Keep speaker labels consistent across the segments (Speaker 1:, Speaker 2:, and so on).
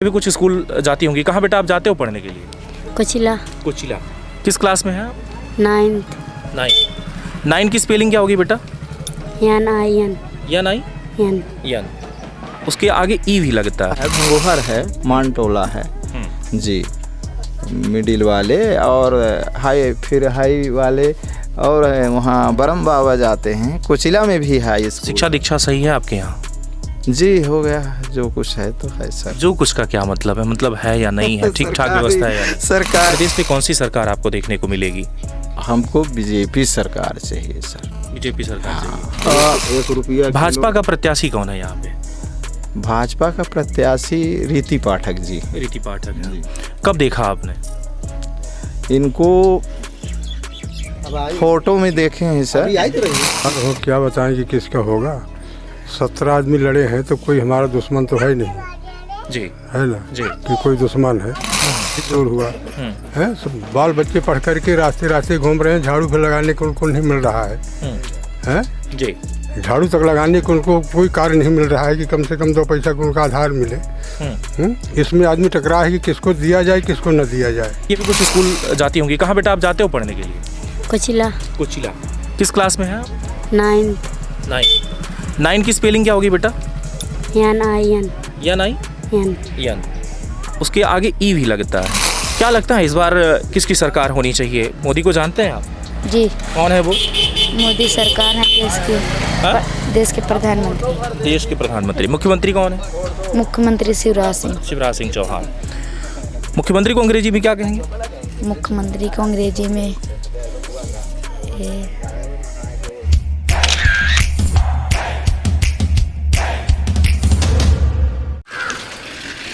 Speaker 1: भी कुछ स्कूल जाती होंगी। कहाँ बेटा आप जाते हो पढ़ने के लिए?
Speaker 2: कोचिला।
Speaker 1: कोचिला। किस क्लास में हैं आप?
Speaker 2: 9th।
Speaker 1: 9 की स्पेलिंग क्या होगी बेटा?
Speaker 2: यन आई एन।
Speaker 1: यन आई
Speaker 2: यन।
Speaker 1: यन। उसके आगे ई भी लगता है।
Speaker 3: भंगोहर है, मानटोला है जी, मिडिल वाले और हाई वाले और वहाँ बरम बाबा जाते हैं। कोचिला में भी है स्कूल।
Speaker 1: शिक्षा दीक्षा सही है आपके यहाँ?
Speaker 3: जी हो गया, जो कुछ है तो है सर।
Speaker 1: जो कुछ का क्या मतलब है? मतलब है या नहीं है? ठीक ठाक व्यवस्था है या नहीं?
Speaker 3: सरकार
Speaker 1: प्रदेश में कौन सी सरकार आपको देखने को मिलेगी?
Speaker 3: हमको बीजेपी सरकार चाहिए सर।
Speaker 1: बीजेपी सरकार चाहिए।
Speaker 3: 1 रुपया
Speaker 1: भाजपा का प्रत्याशी कौन है यहाँ पे?
Speaker 3: भाजपा का प्रत्याशी रीति पाठक जी।
Speaker 1: रीति पाठक है। कब देखा आपने
Speaker 3: इनको? फोटो में देखे हैं सर।
Speaker 4: हो क्या बताएं कि किसका होगा। 17 आदमी लड़े हैं तो कोई हमारा दुश्मन तो है नहीं
Speaker 1: जी,
Speaker 4: है ना
Speaker 1: जी।
Speaker 4: कि कोई दुश्मन है। दूर हुआ है, सब बाल बच्चे पढ़ करके रास्ते रास्ते घूम रहे हैं। झाड़ू पे लगाने को उनको नहीं मिल रहा है
Speaker 1: जी।
Speaker 4: झाड़ू तक लगाने को उनको कोई कार्य नहीं मिल रहा है कि कम से कम 2 पैसा को उनका आधार मिले। इसमें आदमी टकरा है कि किसको दिया जाए किसको न दिया जाए।
Speaker 1: ये भी कुछ स्कूल जाती होंगी। कहाँ बेटा आप जाते हो पढ़ने के लिए?
Speaker 2: कोचिला।
Speaker 1: कोचिला। किस क्लास में हैं आप?
Speaker 2: 9th।
Speaker 1: 9 की स्पेलिंग क्या होगी बेटा?
Speaker 2: यन आई एन।
Speaker 1: यन आई
Speaker 2: यन।
Speaker 1: यन। उसके आगे ई भी लगता है। क्या लगता है इस बार किसकी सरकार होनी चाहिए? मोदी को जानते हैं आप?
Speaker 2: जी।
Speaker 1: कौन है वो?
Speaker 2: मोदी सरकार है देश के प्रधानमंत्री।
Speaker 1: देश के प्रधानमंत्री। मुख्यमंत्री कौन है?
Speaker 2: मुख्यमंत्री शिवराज सिंह।
Speaker 1: शिवराज सिंह चौहान। मुख्यमंत्री को अंग्रेजी में क्या कहेंगे?
Speaker 2: मुख्यमंत्री को अंग्रेजी में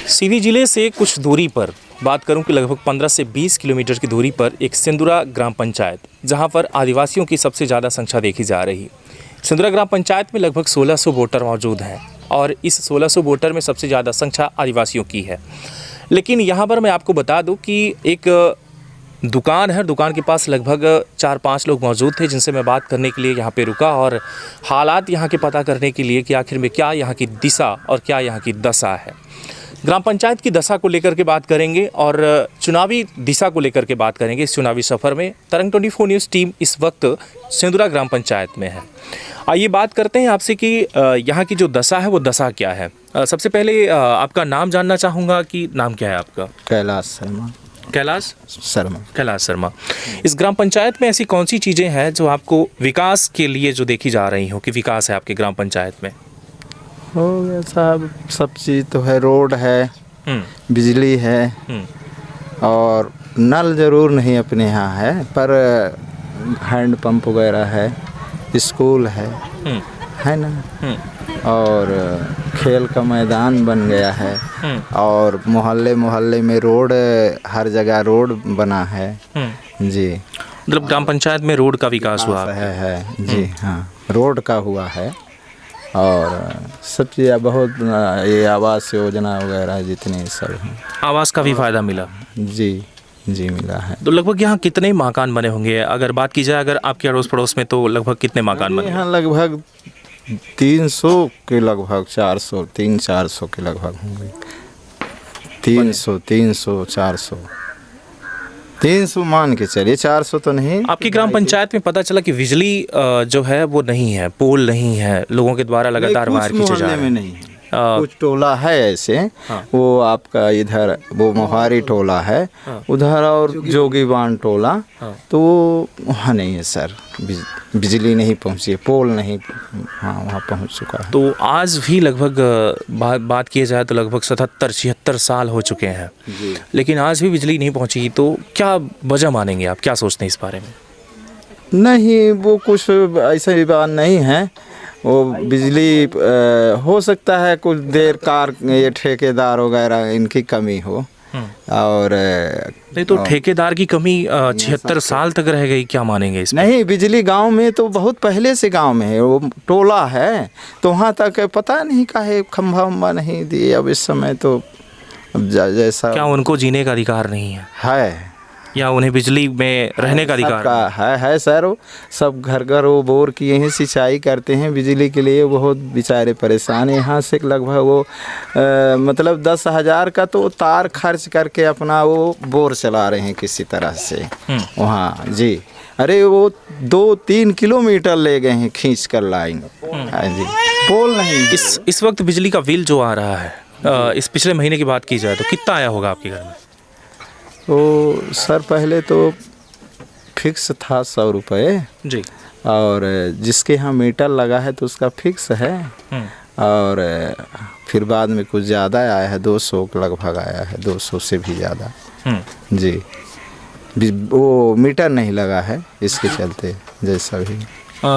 Speaker 1: सीधी जिले से कुछ दूरी पर बात करूं कि लगभग 15 से 20 किलोमीटर की दूरी पर एक सिंदुरा ग्राम पंचायत, जहां पर आदिवासियों की सबसे ज़्यादा संख्या देखी जा रही। सिंदुरा ग्राम पंचायत में लगभग 1600 वोटर मौजूद हैं और इस 1600 वोटर में सबसे ज़्यादा संख्या आदिवासियों की है। लेकिन यहाँ पर मैं आपको बता दूँ कि एक दुकान है, दुकान के पास लगभग 4-5 लोग मौजूद थे जिनसे मैं बात करने के लिए यहाँ पे रुका और हालात यहाँ के पता करने के लिए कि आखिर में क्या यहाँ की दिशा और क्या यहाँ की दशा है। ग्राम पंचायत की दशा को लेकर के बात करेंगे और चुनावी दिशा को लेकर के बात करेंगे। इस चुनावी सफ़र में तरंग 24 न्यूज़ टीम इस वक्त सिंदुरा ग्राम पंचायत में है। आइए बात करते हैं आपसे कि यहाँ की जो दशा है वो दशा क्या है। सबसे पहले आपका नाम जानना चाहूँगा कि नाम क्या है आपका?
Speaker 3: कैलाश शर्मा।
Speaker 1: कैलाश
Speaker 3: शर्मा।
Speaker 1: कैलाश शर्मा। इस ग्राम पंचायत में ऐसी कौन सी चीज़ें हैं जो आपको विकास के लिए जो देखी जा रही हो कि विकास है आपके ग्राम पंचायत में?
Speaker 3: हो गया साहब, सब चीज़ तो है। रोड है, बिजली है और नल ज़रूर नहीं अपने यहाँ है, पर हैंड पंप वगैरह है, स्कूल है ना, और खेल का मैदान बन गया है और मोहल्ले मोहल्ले में रोड, हर जगह रोड बना है जी।
Speaker 1: मतलब ग्राम पंचायत में रोड का विकास हुआ
Speaker 3: है जी। हाँ, रोड का हुआ है और सब चीज़ बहुत, ये आवास योजना वगैरह जितने सब हैं।
Speaker 1: आवास का भी फ़ायदा मिला?
Speaker 3: जी मिला है।
Speaker 1: तो लगभग यहाँ कितने मकान बने होंगे अगर बात की जाए, अगर आपके अड़ोस पड़ोस में, तो लगभग कितने मकान बने?
Speaker 3: यहाँ लगभग 300 के लगभग 400, 300-400 के लगभग होंगे। 300 मान के चलिए, 400 तो नहीं।
Speaker 1: आपकी ग्राम पंचायत में पता चला कि बिजली जो है वो नहीं है, पोल नहीं है, लोगों के द्वारा लगातार वायर खींचे जा रहे हैं।
Speaker 3: नहीं है, कुछ टोला है ऐसे। वो आपका इधर वो मोहारी टोला है, उधर और जोगीबान टोला, तो वहाँ नहीं है सर, बिजली नहीं पहुँची है, पोल नहीं वहाँ पहुँच चुका है।
Speaker 1: तो आज भी लगभग बात किया जाए तो लगभग 77-76 साल हो चुके हैं, लेकिन आज भी बिजली नहीं पहुँची। तो क्या वजह मानेंगे आप? क्या सोचते हैं इस बारे में?
Speaker 3: नहीं, वो कुछ ऐसा बात नहीं है। वो बिजली हो सकता है कुछ देर कार ये ठेकेदार वगैरह इनकी कमी हो, और
Speaker 1: नहीं तो ठेकेदार की कमी 76 साल तक रह गई, क्या मानेंगे इसमें?
Speaker 3: नहीं, बिजली गांव में तो बहुत पहले से गांव में है, वो टोला है तो वहाँ तक पता नहीं काहे खंभा वम्बा नहीं दिए। अब इस समय तो जैसा,
Speaker 1: क्या उनको जीने का अधिकार नहीं है? या उन्हें बिजली में रहने का अधिकार?
Speaker 3: सबका है सर। वो सब घर घर वो बोर किए हैं, सिंचाई करते हैं बिजली के लिए। बहुत बेचारे परेशान हैं। यहाँ से लगभग वो मतलब 10,000 का तो तार खर्च करके अपना वो बोर चला रहे हैं किसी तरह से वहाँ जी। अरे वो 2-3 किलोमीटर ले गए हैं खींच कर लाइन। हाँ जी, पोल नहीं।
Speaker 1: इस वक्त बिजली का बिल जो आ रहा है, इस पिछले महीने की बात की जाए तो कितना आया होगा आपके घर में?
Speaker 3: तो सर पहले तो फिक्स था 100 रुपये
Speaker 1: जी।
Speaker 3: और जिसके यहाँ मीटर लगा है तो उसका फिक्स है। और फिर बाद में कुछ ज़्यादा आया है, 200 के लगभग आया है, 200 से भी ज़्यादा जी। वो मीटर नहीं लगा है इसके चलते जैसा भी।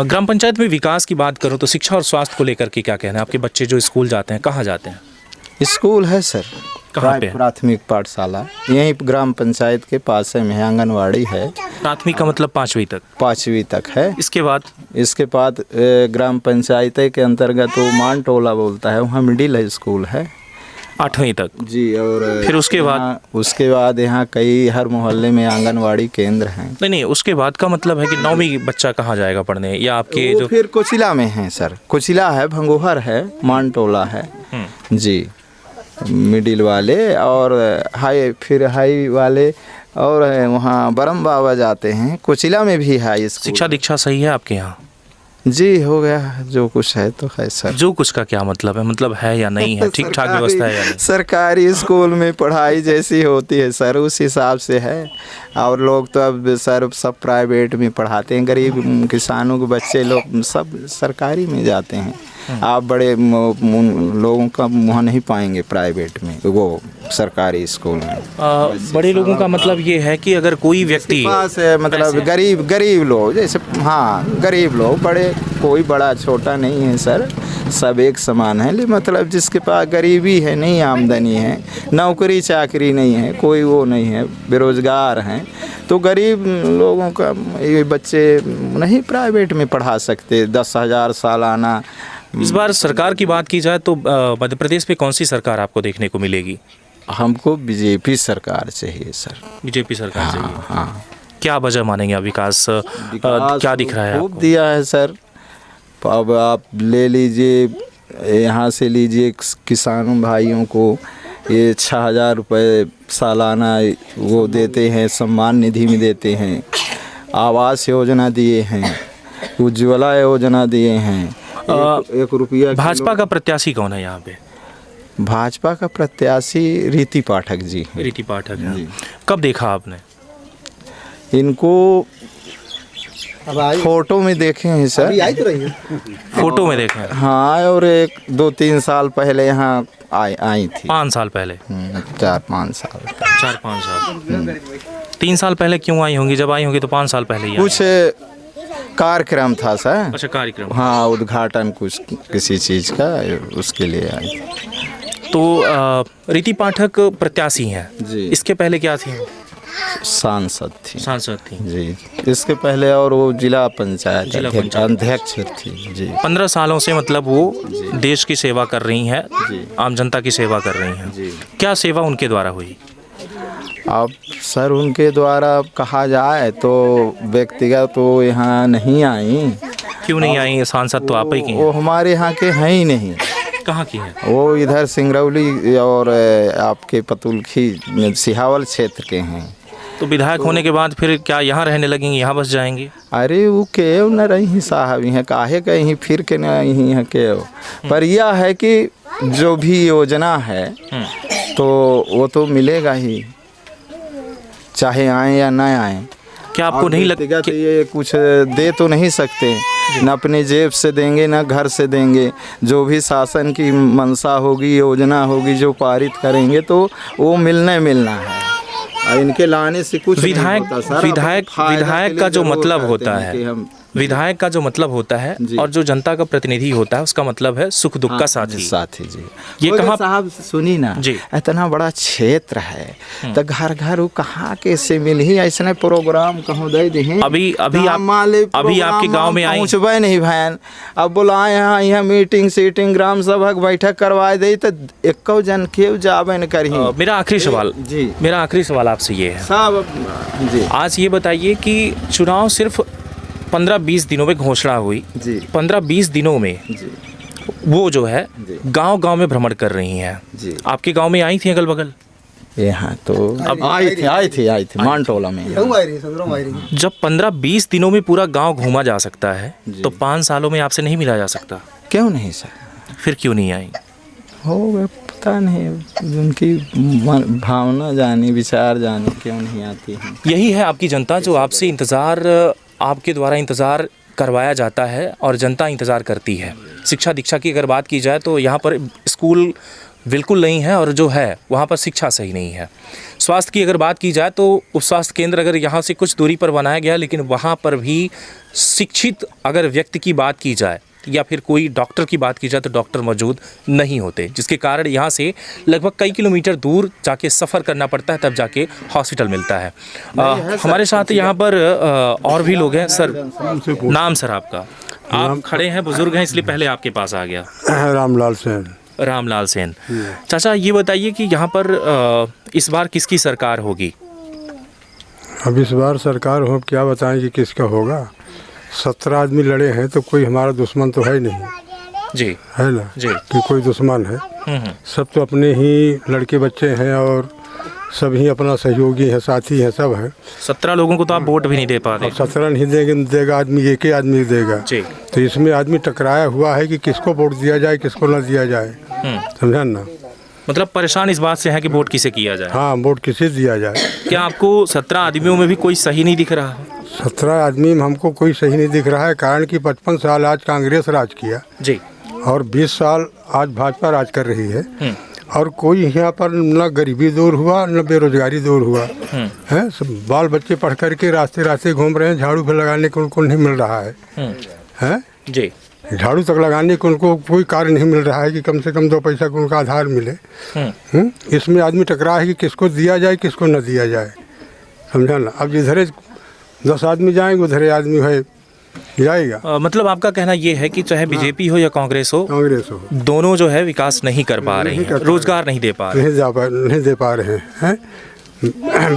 Speaker 1: ग्राम पंचायत में विकास की बात करो तो शिक्षा और स्वास्थ्य को लेकर के क्या कहना है? आपके बच्चे जो स्कूल जाते हैं कहाँ जाते हैं?
Speaker 3: स्कूल है सर,
Speaker 1: कहाँ पे?
Speaker 3: प्राथमिक पाठशाला यहीं ग्राम पंचायत के पास में है, आंगनवाड़ी है।
Speaker 1: प्राथमिक का मतलब 5वीं तक?
Speaker 3: 5वीं तक है।
Speaker 1: इसके बाद
Speaker 3: ग्राम पंचायत के अंतर्गत वो मान टोला बोलता है, वहाँ मिडिल स्कूल है
Speaker 1: 8वीं तक
Speaker 3: जी। और
Speaker 1: फिर उसके बाद
Speaker 3: यहाँ कई हर मोहल्ले में आंगनवाड़ी केंद्र हैं।
Speaker 1: नहीं, उसके बाद का मतलब है कि 9वीं बच्चा कहाँ जाएगा पढ़ने? या आपके जो
Speaker 3: फिर कोचिला में है सर, कोचिला है, भंगोहर है, मान टोला है जी, मिडिल वाले। और हाई वाले और वहाँ बरम बाबा जाते हैं। कोचिला में भी है स्कूल।
Speaker 1: शिक्षा दीक्षा सही है आपके यहाँ?
Speaker 3: जी हो गया, जो कुछ है तो है सर।
Speaker 1: जो कुछ का क्या मतलब है? मतलब है या नहीं है? ठीक ठाक व्यवस्था है या नहीं?
Speaker 3: सरकारी स्कूल में पढ़ाई जैसी होती है सर उस हिसाब से है। और लोग तो अब सर सब प्राइवेट में पढ़ाते हैं। गरीब किसानों के बच्चे लोग सब सरकारी में जाते हैं। आप बड़े लोगों का मुँह नहीं पाएंगे प्राइवेट में, वो सरकारी स्कूल में।
Speaker 1: बड़े लोगों का मतलब ये है कि अगर कोई व्यक्ति
Speaker 3: पास मतलब गरीब लोग, जैसे हाँ गरीब लोग, बड़े कोई बड़ा छोटा नहीं है सर, सब एक समान है। लेकिन मतलब जिसके पास गरीबी है, नहीं आमदनी है, नौकरी चाकरी नहीं है, कोई वो नहीं है, बेरोजगार हैं, तो गरीब लोगों का ये बच्चे नहीं प्राइवेट में पढ़ा सकते। 10,000 सालाना।
Speaker 1: इस बार सरकार की बात की जाए तो मध्य प्रदेश में कौन सी सरकार आपको देखने को मिलेगी?
Speaker 3: हमको बीजेपी सरकार चाहिए सर।
Speaker 1: बीजेपी सरकार चाहिए।
Speaker 3: हाँ।
Speaker 1: क्या वजह मानेंगे आप? विकास क्या दिख रहा है
Speaker 3: खूब
Speaker 1: आपको?
Speaker 3: दिया है सर। अब आप ले लीजिए, यहाँ से लीजिए, किसानों भाइयों को ये 6,000 रुपये सालाना वो देते हैं, सम्मान निधि में देते हैं, आवास योजना दिए हैं, उज्ज्वला योजना दिए हैं। 1 रुपया।
Speaker 1: भाजपा का प्रत्याशी कौन है यहाँ पे?
Speaker 3: भाजपा का प्रत्याशी रीति पाठक जी हैं।
Speaker 1: रीति पाठक है। कब देखा आपने
Speaker 3: इनको? फोटो में देखे हैं सर।
Speaker 1: फोटो में देखा है?
Speaker 3: हाँ, और 1-2-3 साल पहले यहाँ आई थी।
Speaker 1: 5 साल पहले?
Speaker 3: 4-5 साल।
Speaker 1: 4-5 साल। 3 साल पहले क्यों आई होंगी? जब आई होंगी तो 5 साल पहले ही
Speaker 3: कुछ कार्यक्रम था सर।
Speaker 1: अच्छा, कार्यक्रम।
Speaker 3: हाँ, उद्घाटन कुछ किसी चीज़ का, उसके लिए आई।
Speaker 1: तो रीति पाठक प्रत्याशी हैं
Speaker 3: जी।
Speaker 1: इसके पहले क्या थी?
Speaker 3: सांसद थी जी। इसके पहले और वो जिला पंचायत अध्यक्ष थी जी।
Speaker 1: 15 सालों से मतलब वो देश की सेवा कर रही हैं, आम जनता की सेवा कर रही हैं
Speaker 3: जी।
Speaker 1: क्या सेवा उनके द्वारा हुई?
Speaker 3: अब सर उनके द्वारा कहा जाए तो व्यक्तिगत तो यहाँ नहीं आई।
Speaker 1: क्यों नहीं आई? सांसद तो आप ही की हैं।
Speaker 3: वो हमारे यहाँ के हैं ही नहीं।
Speaker 1: कहाँ की हैं?
Speaker 3: वो इधर सिंगरौली और आपके पतुलखी सिहावल क्षेत्र के हैं।
Speaker 1: तो विधायक होने के बाद फिर क्या यहाँ रहने लगेंगे, यहाँ बस जाएंगे?
Speaker 3: अरे वो के न रही साहब, यहाँ काहे कहीं फिर के नहीं है के। पर यह है कि जो भी योजना है तो वो तो मिलेगा ही, चाहे आए या ना आए।
Speaker 1: क्या आपको नहीं लगता
Speaker 3: कि ये कुछ दे तो नहीं सकते, न अपने जेब से देंगे न घर से देंगे। जो भी शासन की मंशा होगी, योजना होगी, जो पारित करेंगे तो वो मिलना है। और इनके लाने से कुछ
Speaker 1: विधायक का जो मतलब होता है, विधायक का जो मतलब होता है
Speaker 3: जी।
Speaker 1: और जो जनता का प्रतिनिधि होता है उसका मतलब है सुख दुख का साथी।
Speaker 3: साथी जी।
Speaker 1: ये
Speaker 3: वो
Speaker 1: कहाँ
Speaker 3: साहब सुनी ना
Speaker 1: जी।
Speaker 3: इतना बड़ा क्षेत्र है तो घर घर वो कहाँ के से मिल ही ऐसने प्रोग्राम कहूँ दे दी
Speaker 1: अभी आपके गांव में आई
Speaker 3: पहुँचबे नहीं भैन। अब बुलाए यहाँ मीटिंग सीटिंग ग्राम सभा के बैठक करवाए दे तो एको जन के जाबे न करी।
Speaker 1: मेरा आखिरी सवाल
Speaker 3: जी।
Speaker 1: मेरा आखिरी सवाल आपसे ये है
Speaker 3: साहब जी।
Speaker 1: आज ये बताइए कि चुनाव सिर्फ 15-20 दिनों में घोषणा हुई
Speaker 3: जी।
Speaker 1: 15-20 दिनों में
Speaker 3: जी।
Speaker 1: वो जो है
Speaker 3: जी।
Speaker 1: गांव-गांव में भ्रमण कर रही हैं।
Speaker 3: जी।
Speaker 1: आपके गांव में आई थी अगल बगल?
Speaker 3: यहाँ तो
Speaker 1: अब
Speaker 3: आई थी मानटोला में।
Speaker 1: जब 15-20 दिनों में पूरा गांव घूमा जा सकता है तो 5 सालों में आपसे नहीं मिला जा सकता?
Speaker 3: क्यों नहीं सर?
Speaker 1: फिर क्यों नहीं आई?
Speaker 3: हो गए पता नहीं उनकी भावना जानी विचार जानी क्यों नहीं आती है।
Speaker 1: यही है आपकी जनता जो आपसे इंतज़ार आपके द्वारा इंतज़ार करवाया जाता है और जनता इंतज़ार करती है। शिक्षा दीक्षा की अगर बात की जाए तो यहाँ पर स्कूल बिल्कुल नहीं है और जो है वहाँ पर शिक्षा सही नहीं है। स्वास्थ्य की अगर बात की जाए तो उप स्वास्थ्य केंद्र अगर यहाँ से कुछ दूरी पर बनाया गया लेकिन वहाँ पर भी शिक्षित अगर व्यक्ति की बात की जाए या फिर कोई डॉक्टर की बात की जाए तो डॉक्टर मौजूद नहीं होते, जिसके कारण यहाँ से लगभग कई किलोमीटर दूर जाके सफ़र करना पड़ता है तब जाके हॉस्पिटल मिलता है। हमारे साथ यहाँ पर और भी लोग हैं। सर नाम सर आपका? आप खड़े हैं, बुजुर्ग हैं इसलिए पहले आपके पास आ गया।
Speaker 4: रामलाल सेन।
Speaker 1: रामलाल सेन। चाचा ये बताइए कि यहाँ पर इस बार किसकी सरकार होगी?
Speaker 4: अब इस बार सरकार हो क्या बताएं कि किसका होगा। 17 आदमी लड़े हैं तो कोई हमारा दुश्मन तो है नहीं
Speaker 1: जी,
Speaker 4: है ना
Speaker 1: जी।
Speaker 4: कि कोई दुश्मन है। सब तो अपने ही लड़के बच्चे हैं और सब ही अपना सहयोगी है, साथी है, सब है।
Speaker 1: 17 लोगों को तो आप वोट भी नहीं दे पाते।
Speaker 4: 17 नहीं देगा आदमी, एक ही आदमी देगा।
Speaker 1: जी।
Speaker 4: तो इसमें आदमी टकराया हुआ है कि किसको वोट दिया जाए किसको ना दिया जाए। समझा ना?
Speaker 1: मतलब परेशान इस बात से है कि वोट किसे किया जाए।
Speaker 4: हाँ, वोट किसे दिया जाए।
Speaker 1: क्या आपको 17 आदमियों में भी कोई सही नहीं दिख रहा?
Speaker 4: 17 आदमी में हमको कोई सही नहीं दिख रहा है, कारण कि 55 साल आज कांग्रेस राज किया
Speaker 1: जी
Speaker 4: और 20 साल आज भाजपा राज कर रही है और कोई यहाँ पर न गरीबी दूर हुआ न बेरोजगारी दूर हुआ है। सब बाल बच्चे पढ़ करके रास्ते रास्ते घूम रहे हैं, झाड़ू पे लगाने को उनको नहीं मिल रहा है
Speaker 1: जी।
Speaker 4: झाड़ू तक लगाने को उनको कोई कार्य नहीं मिल रहा है कि कम से कम 2 पैसा को उनका आधार मिले। इसमें आदमी टकरा है कि किसको दिया जाए किसको न दिया जाए। समझा ना? अब जिधर 10 आदमी जाएंगे उधर आदमी है जाएगा।
Speaker 1: मतलब आपका कहना ये है कि चाहे बीजेपी हो या कांग्रेस हो, दोनों जो है विकास नहीं कर पा रहे हैं, रोजगार नहीं दे पा रहे,
Speaker 4: नहीं दे पा रहे हैं।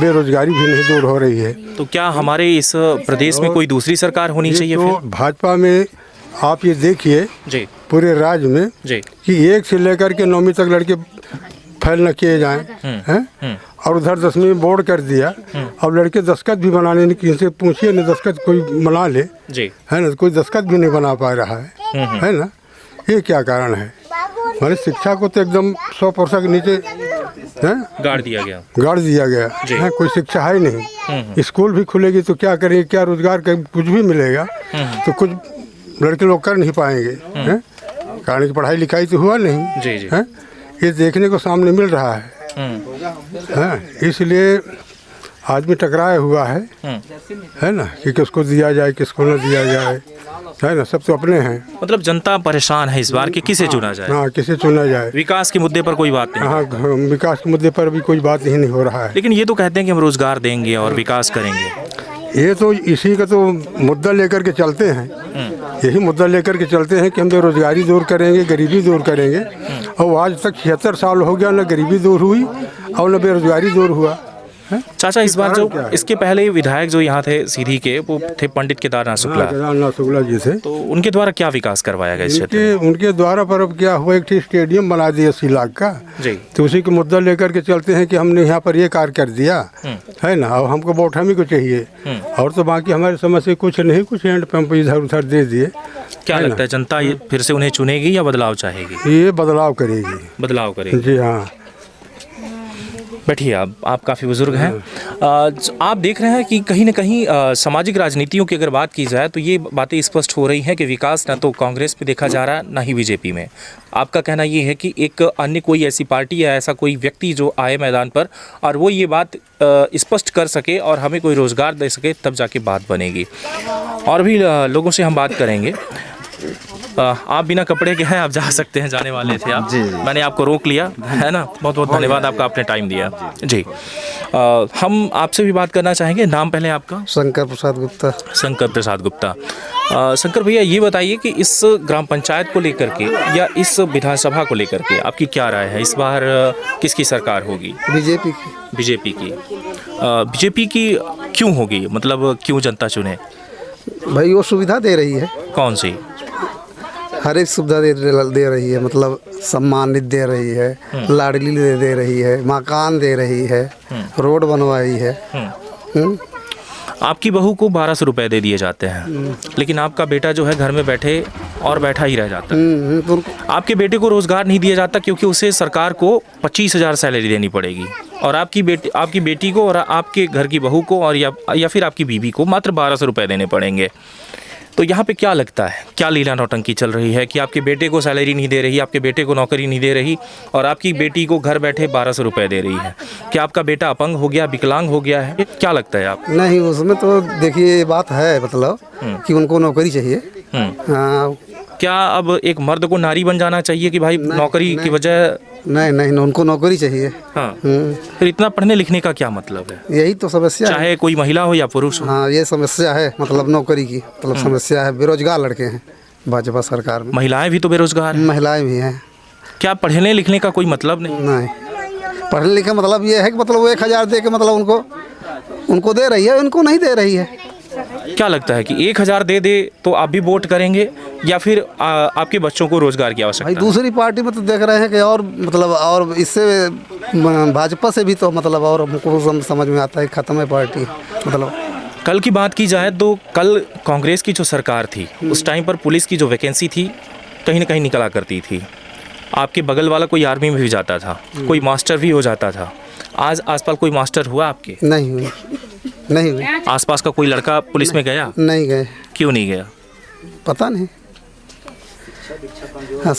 Speaker 4: बेरोजगारी भी नहीं दूर हो रही है।
Speaker 1: तो क्या हमारे इस प्रदेश में कोई दूसरी सरकार होनी चाहिए?
Speaker 4: तो
Speaker 1: फिर
Speaker 4: भाजपा में आप ये देखिए
Speaker 1: जी
Speaker 4: पूरे राज्य में
Speaker 1: जी
Speaker 4: कि 1 से लेकर के 9वीं तक लड़के फेल न किए जाएं हैं और उधर 10वीं में बोर्ड कर दिया। अब लड़के दस्तखत भी बनाने नहीं, किसी से पूछिए ना दस्तखत कोई बना ले
Speaker 1: जी
Speaker 4: है ना, कोई दस्तखत भी नहीं बना पा रहा है ना। ये क्या कारण है? हमारी शिक्षा को तो एकदम 100% के नीचे
Speaker 1: गाड़ दिया गया
Speaker 4: है। कोई शिक्षा है नहीं। स्कूल भी खुलेगी तो क्या करेंगे, क्या रोजगार कुछ भी मिलेगा तो कुछ लड़के लोग कर नहीं पाएंगे कारण कि पढ़ाई लिखाई तो हुआ नहीं
Speaker 1: जी जी।
Speaker 4: है। ये देखने को सामने मिल रहा है। इसलिए आदमी टकराया हुआ है ना कि किसको दिया जाए किसको न दिया जाए, है ना। सब तो अपने हैं।
Speaker 1: मतलब जनता परेशान है इस बार कि किसे चुना जाए।
Speaker 4: हाँ, किसे चुना जाए।
Speaker 1: विकास के मुद्दे पर कोई बात नहीं।
Speaker 4: हाँ, विकास के मुद्दे पर भी कोई बात ही नहीं हो रहा है।
Speaker 1: लेकिन ये तो कहते हैं कि हम रोजगार देंगे और विकास करेंगे।
Speaker 4: ये तो इसी का तो मुद्दा लेकर के चलते हैं। यही मुद्दा लेकर के चलते हैं कि हम बेरोजगारी दूर करेंगे, गरीबी दूर करेंगे। और आज तक 76 साल हो गया, न गरीबी दूर हुई और न बेरोजगारी दूर हुआ।
Speaker 1: चाचा इस बार जो इसके पहले विधायक जो यहाँ थे सीधी के वो थे पंडित केदारनाथ शुक्ला
Speaker 4: जी थे।
Speaker 1: तो उनके द्वारा क्या विकास करवाया गया इस क्षेत्र में?
Speaker 4: उनके द्वारा पर अब क्या हुआ, एक स्टेडियम बना दिया 80 लाख का
Speaker 1: जी।
Speaker 4: तो उसी को मुद्दा लेकर के चलते हैं कि हमने यहाँ पर ये कार्य कर दिया है ना। और हमको वोट हम ही को चाहिए और तो बाकी हमारी समस्या कुछ नहीं, कुछ हैंड पंप इधर उधर दे दिए।
Speaker 1: क्या लगता है जनता फिर से उन्हें चुनेगी या बदलाव चाहेगी?
Speaker 4: ये बदलाव करेगी।
Speaker 1: बदलाव करेगी
Speaker 4: जी हाँ।
Speaker 1: बैठिए, आप काफ़ी बुजुर्ग हैं। आप देख रहे हैं कि कहीं ना कहीं सामाजिक राजनीतियों की अगर बात की जाए तो ये बातें स्पष्ट हो रही हैं कि विकास ना तो कांग्रेस में देखा जा रहा है ना ही बीजेपी में। आपका कहना ये है कि एक अन्य कोई ऐसी पार्टी या ऐसा कोई व्यक्ति जो आए मैदान पर और वो ये बात स्पष्ट कर सके और हमें कोई रोज़गार दे सके तब जाके बात बनेगी। और भी लोगों से हम बात करेंगे। आप बिना कपड़े के हैं, आप जा सकते हैं, जाने वाले थे आप।
Speaker 3: जी।
Speaker 1: मैंने आपको रोक लिया है ना। बहुत बहुत धन्यवाद आपका, आपने टाइम दिया जी। हम आपसे भी बात करना चाहेंगे। नाम पहले आपका?
Speaker 5: शंकर प्रसाद गुप्ता।
Speaker 1: शंकर प्रसाद गुप्ता। शंकर भैया ये बताइए कि इस ग्राम पंचायत को लेकर के या इस विधानसभा को लेकर के आपकी क्या राय है? इस बार किसकी सरकार होगी?
Speaker 5: बीजेपी की।
Speaker 1: बीजेपी की। बीजेपी की क्यों होगी, मतलब क्यों जनता चुने?
Speaker 5: भाई वो सुविधा दे रही है,
Speaker 1: कौन सी?
Speaker 5: हर एक सुविधा दे रही है, मतलब सम्मानित दे रही है, लाडली दे रही है, मकान दे रही है, रोड बनवाई है।
Speaker 1: आपकी बहू को 1200 रुपए दे दिए जाते हैं, लेकिन आपका बेटा जो है घर में बैठे और बैठा ही रह जाता है। आपके बेटे को रोजगार नहीं दिया जाता क्योंकि उसे सरकार को 25,000 सैलरी देनी पड़ेगी और आपकी बेटी को और आपके घर की बहू को और या फिर आपकी बीवी को मात्र 1200 रुपए देने पड़ेंगे। तो यहाँ पे क्या लगता है, क्या लीला नौटंकी चल रही है कि आपके बेटे को सैलरी नहीं दे रही, आपके बेटे को नौकरी नहीं दे रही और आपकी बेटी को घर बैठे 1200 रुपए दे रही है? क्या आपका बेटा अपंग हो गया, विकलांग हो गया है? क्या लगता है आप?
Speaker 5: नहीं, उसमें तो देखिए ये बात है, मतलब कि उनको नौकरी चाहिए। हाँ।
Speaker 1: क्या अब एक मर्द को नारी बन जाना चाहिए कि भाई नौकरी की वजह?
Speaker 5: नहीं, उनको नौकरी चाहिए।
Speaker 1: हाँ। फिर इतना पढ़ने लिखने का क्या मतलब है?
Speaker 5: यही तो समस्या है।
Speaker 1: चाहे कोई महिला हो या पुरुष हो।
Speaker 5: हाँ, ये समस्या है, मतलब नौकरी की मतलब समस्या है। बेरोजगार लड़के हैं भाजपा सरकार में।
Speaker 1: महिलाएं भी तो बेरोजगार हैं।
Speaker 5: महिलाएं भी हैं।
Speaker 1: क्या पढ़ने लिखने का कोई मतलब नहीं?
Speaker 5: नहीं, पढ़ने लिखे मतलब ये है कि मतलब वो 1000 दे के मतलब उनको दे रही है, उनको नहीं दे रही है।
Speaker 1: क्या लगता है कि 1000 दे तो आप भी वोट करेंगे या फिर आपके बच्चों को रोजगार की आवश्यकता
Speaker 5: भाई
Speaker 1: है?
Speaker 5: दूसरी पार्टी में तो देख रहे हैं कि और मतलब और इससे भाजपा से भी तो मतलब और हमको समझ में आता है खत्म है पार्टी। मतलब
Speaker 1: कल की बात की जाए तो कल कांग्रेस की जो सरकार थी उस टाइम पर पुलिस की जो वैकेंसी थी कहीं ना कहीं निकला करती थी। आपके बगल वाला कोई आर्मी में भी जाता था, कोई मास्टर भी हो जाता था। आज आसपास कोई मास्टर हुआ आपके?
Speaker 5: नहीं हुई।
Speaker 1: आसपास का कोई लड़का पुलिस में गया?
Speaker 5: नहीं गए।
Speaker 1: क्यों नहीं गया?
Speaker 5: पता नहीं। हाँ,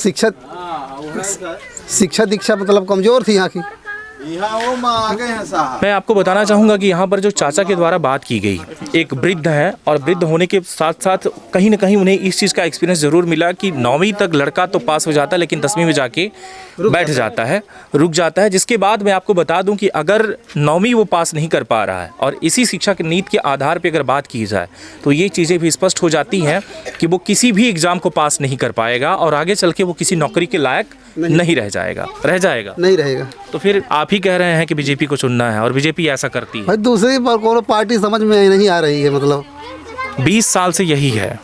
Speaker 5: शिक्षा दीक्षा मतलब कमजोर थी यहाँ की।
Speaker 1: मैं आपको बताना चाहूँगा कि यहाँ पर जो चाचा के द्वारा बात की गई, एक वृद्ध है और वृद्ध होने के साथ साथ कहीं ना कहीं उन्हें इस चीज़ का एक्सपीरियंस ज़रूर मिला कि 9वीं तक लड़का तो पास हो जाता है लेकिन 10वीं में जाके बैठ जाता है, रुक जाता है। जिसके बाद मैं आपको बता दूं कि अगर 9वीं वो पास नहीं कर पा रहा है और इसी शिक्षा की नीति के आधार पर अगर बात की जाए तो ये चीज़ें भी स्पष्ट हो जाती हैं कि वो किसी भी एग्ज़ाम को पास नहीं कर पाएगा और आगे चल के वो किसी नौकरी के लायक नहीं रह जाएगा।
Speaker 5: नहीं रहेगा।
Speaker 1: तो फिर आप ही कह रहे हैं कि बीजेपी को चुनना है और बीजेपी ऐसा करती है।
Speaker 5: भाई दूसरी कोनो पार्टी समझ में नहीं आ रही है। मतलब
Speaker 1: 20 साल से यही है,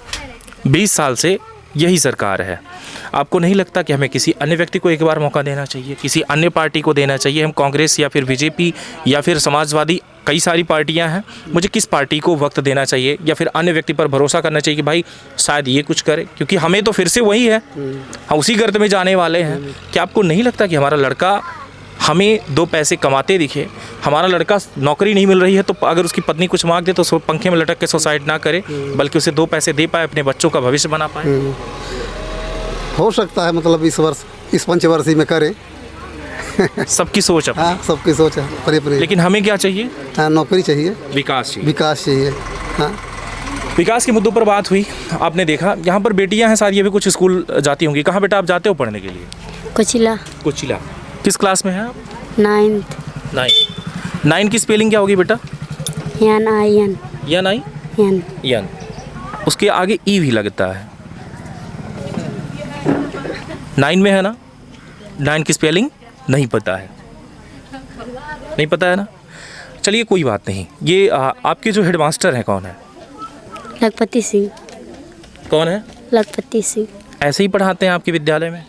Speaker 1: 20 साल से यही सरकार है। आपको नहीं लगता कि हमें किसी अन्य व्यक्ति को एक बार मौका देना चाहिए, किसी अन्य पार्टी को देना चाहिए? हम कांग्रेस या फिर बीजेपी या फिर समाजवादी, कई सारी पार्टियां हैं, मुझे किस पार्टी को वक्त देना चाहिए या फिर अन्य व्यक्ति पर भरोसा करना चाहिए कि भाई शायद ये कुछ करे? क्योंकि हमें तो फिर से वही है, हम उसी गर्त में जाने वाले हैं। क्या आपको नहीं लगता कि हमारा लड़का हमें 2 पैसे कमाते दिखे, हमारा लड़का नौकरी नहीं मिल रही है तो अगर उसकी पत्नी कुछ मांग दे तो पंखे में लटक के सुसाइड ना करे बल्कि उसे 2 पैसे दे पाए, अपने बच्चों का भविष्य बना पाए?
Speaker 5: हो सकता है, मतलब इस पंचवर्षीय में करे।
Speaker 1: सबकी सोच अपनी।
Speaker 5: हाँ, सबकी सोच है।
Speaker 1: लेकिन हमें क्या चाहिए?
Speaker 5: हाँ, नौकरी चाहिए,
Speaker 1: विकास चाहिए।
Speaker 5: हाँ,
Speaker 1: विकास के मुद्दों पर बात हुई। आपने देखा यहाँ पर बेटियां हैं शायद, ये भी कुछ स्कूल जाती होंगी। कहाँ बेटा आप जाते हो पढ़ने के लिए? कोचिला। किस क्लास में है आप? 9 की स्पेलिंग क्या होगी बेटा? यन। उसके आगे ई भी लगता है। 9 में है ना? 9 की स्पेलिंग नहीं पता है? नहीं पता है ना? चलिए कोई बात नहीं। ये आपके जो हेडमास्टर हैं कौन है?
Speaker 2: लखपति सिंह।
Speaker 1: कौन है?
Speaker 2: लखपति सिंह।
Speaker 1: ऐसे ही पढ़ाते हैं आपके विद्यालय में?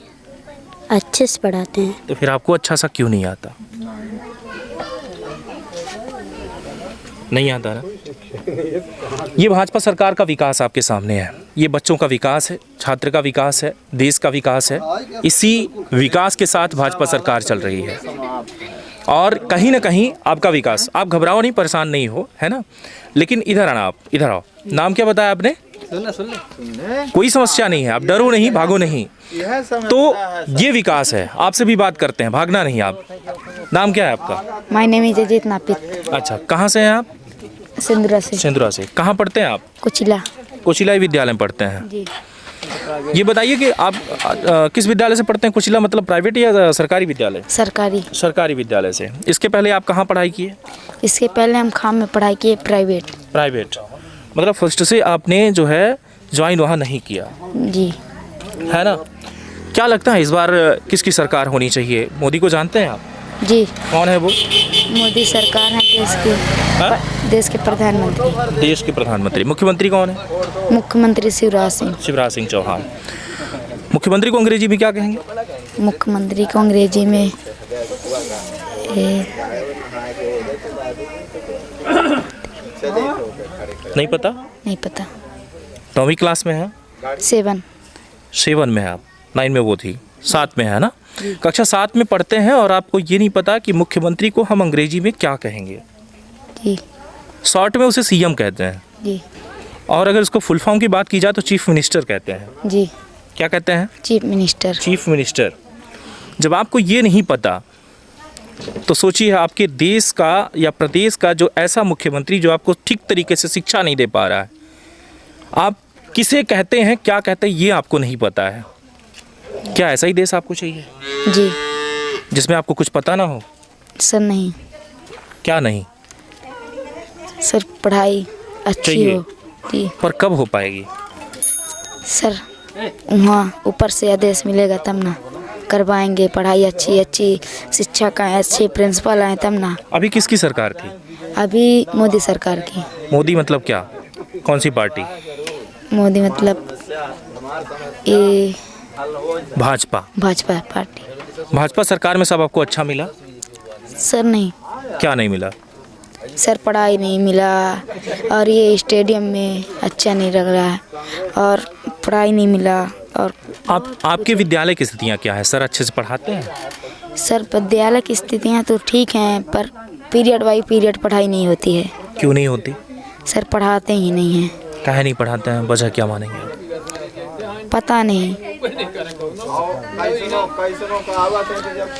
Speaker 2: अच्छे से पढ़ाते हैं।
Speaker 1: तो फिर आपको अच्छा सा क्यों नहीं आता? नहीं आता ना? ये भाजपा सरकार का विकास आपके सामने है। ये बच्चों का विकास है, छात्र का विकास है, देश का विकास है। इसी विकास के साथ भाजपा सरकार चल रही है। और कहीं ना कहीं आपका विकास, आप घबराओ नहीं, परेशान नहीं हो, है ना। लेकिन इधर आना, आप इधर आओ। नाम क्या बताया आपने? कोई समस्या नहीं है, आप डरो नहीं, भागो नहीं। तो ये विकास है, आपसे भी बात करते हैं, भागना नहीं आप। नाम क्या है आपका?
Speaker 2: My name is Ajit Napit.
Speaker 1: अच्छा, कहाँ से हैं आप?
Speaker 2: सिंदूरा से।
Speaker 1: सिंदूरा से। कहाँ पढ़ते हैं आप?
Speaker 2: कुचिला।
Speaker 1: कोचिला विद्यालय में पढ़ते हैं।
Speaker 2: जी।
Speaker 1: ये बताइए कि आप किस विद्यालय से पढ़ते हैं? कुचिला मतलब प्राइवेट या सरकारी विद्यालय?
Speaker 2: सरकारी।
Speaker 1: सरकारी विद्यालय से। इसके पहले आप कहाँ पढ़ाई किए?
Speaker 2: इसके पहले हम खाम में पढ़ाई किए, प्राइवेट।
Speaker 1: प्राइवेट मतलब फर्स्ट से आपने जो है ज्वाइन वहाँ नहीं किया,
Speaker 2: जी।
Speaker 1: है ना। क्या लगता है इस बार किसकी सरकार होनी चाहिए? मोदी को जानते हैं आप?
Speaker 2: जी।
Speaker 1: कौन है वो?
Speaker 2: मोदी सरकार है
Speaker 1: हाँ?
Speaker 2: देश के प्रधानमंत्री।
Speaker 1: देश के प्रधानमंत्री। मुख्यमंत्री कौन है?
Speaker 2: मुख्यमंत्री शिवराज सिंह।
Speaker 1: शिवराज सिंह चौहान। मुख्यमंत्री को अंग्रेजी में क्या कहेंगे?
Speaker 2: मुख्यमंत्री को अंग्रेजी में
Speaker 1: नहीं पता?
Speaker 2: नहीं पता।
Speaker 1: 9वीं क्लास में है?
Speaker 2: 7
Speaker 1: में है आप? 9 में वो थी, 7 में है ना। कक्षा 7 में पढ़ते हैं और आपको ये नहीं पता कि मुख्यमंत्री को हम अंग्रेजी में क्या कहेंगे?
Speaker 2: जी।
Speaker 1: शॉर्ट में उसे सीएम कहते हैं।
Speaker 2: जी।
Speaker 1: और अगर उसको फुल फॉर्म की बात की जाए तो चीफ मिनिस्टर कहते हैं।
Speaker 2: जी।
Speaker 1: क्या कहते हैं?
Speaker 2: Chief minister.
Speaker 1: Chief minister. जब आपको ये नहीं पता तो सोचिए आपके देश का या प्रदेश का जो ऐसा मुख्यमंत्री जो आपको ठीक तरीके से शिक्षा नहीं दे पा रहा है, आप किसे कहते हैं, क्या कहते हैं, ये आपको नहीं पता है। क्या ऐसा ही देश आपको चाहिए?
Speaker 2: जी।
Speaker 1: जिसमें आपको कुछ पता ना हो?
Speaker 2: सर नहीं।
Speaker 1: क्या नहीं?
Speaker 2: सर पढ़ाई अच्छी
Speaker 1: चाहिए।
Speaker 2: हो। जी।
Speaker 1: पर कब हो पाएगी?
Speaker 2: सर वहाँ ऊपर से आदेश मिलेगा तब ना करवाएंगे। पढ़ाई अच्छी शिक्षा का अच्छे प्रिंसिपल आए तब ना।
Speaker 1: अभी किसकी सरकार थी?
Speaker 2: अभी मोदी सरकार की।
Speaker 1: मोदी मतलब क्या? कौन सी पार्टी?
Speaker 2: मोदी मतलब ये
Speaker 1: भाजपा।
Speaker 2: भाजपा पार्टी।
Speaker 1: भाजपा सरकार में सब आपको अच्छा मिला?
Speaker 2: सर नहीं।
Speaker 1: क्या नहीं मिला?
Speaker 2: सर पढ़ाई नहीं मिला और ये स्टेडियम में अच्छा नहीं लग रहा है और पढ़ाई नहीं मिला। और
Speaker 1: आपके विद्यालय की स्थितियाँ क्या है? सर अच्छे से पढ़ाते हैं?
Speaker 2: सर विद्यालय की स्थितियाँ तो ठीक हैं पर पीरियड बाई पीरियड पढ़ाई नहीं होती है।
Speaker 1: क्यों नहीं होती?
Speaker 2: सर पढ़ाते ही नहीं हैं।
Speaker 1: काहे नहीं पढ़ाते हैं? वजह क्या मानेंगे?
Speaker 2: पता नहीं।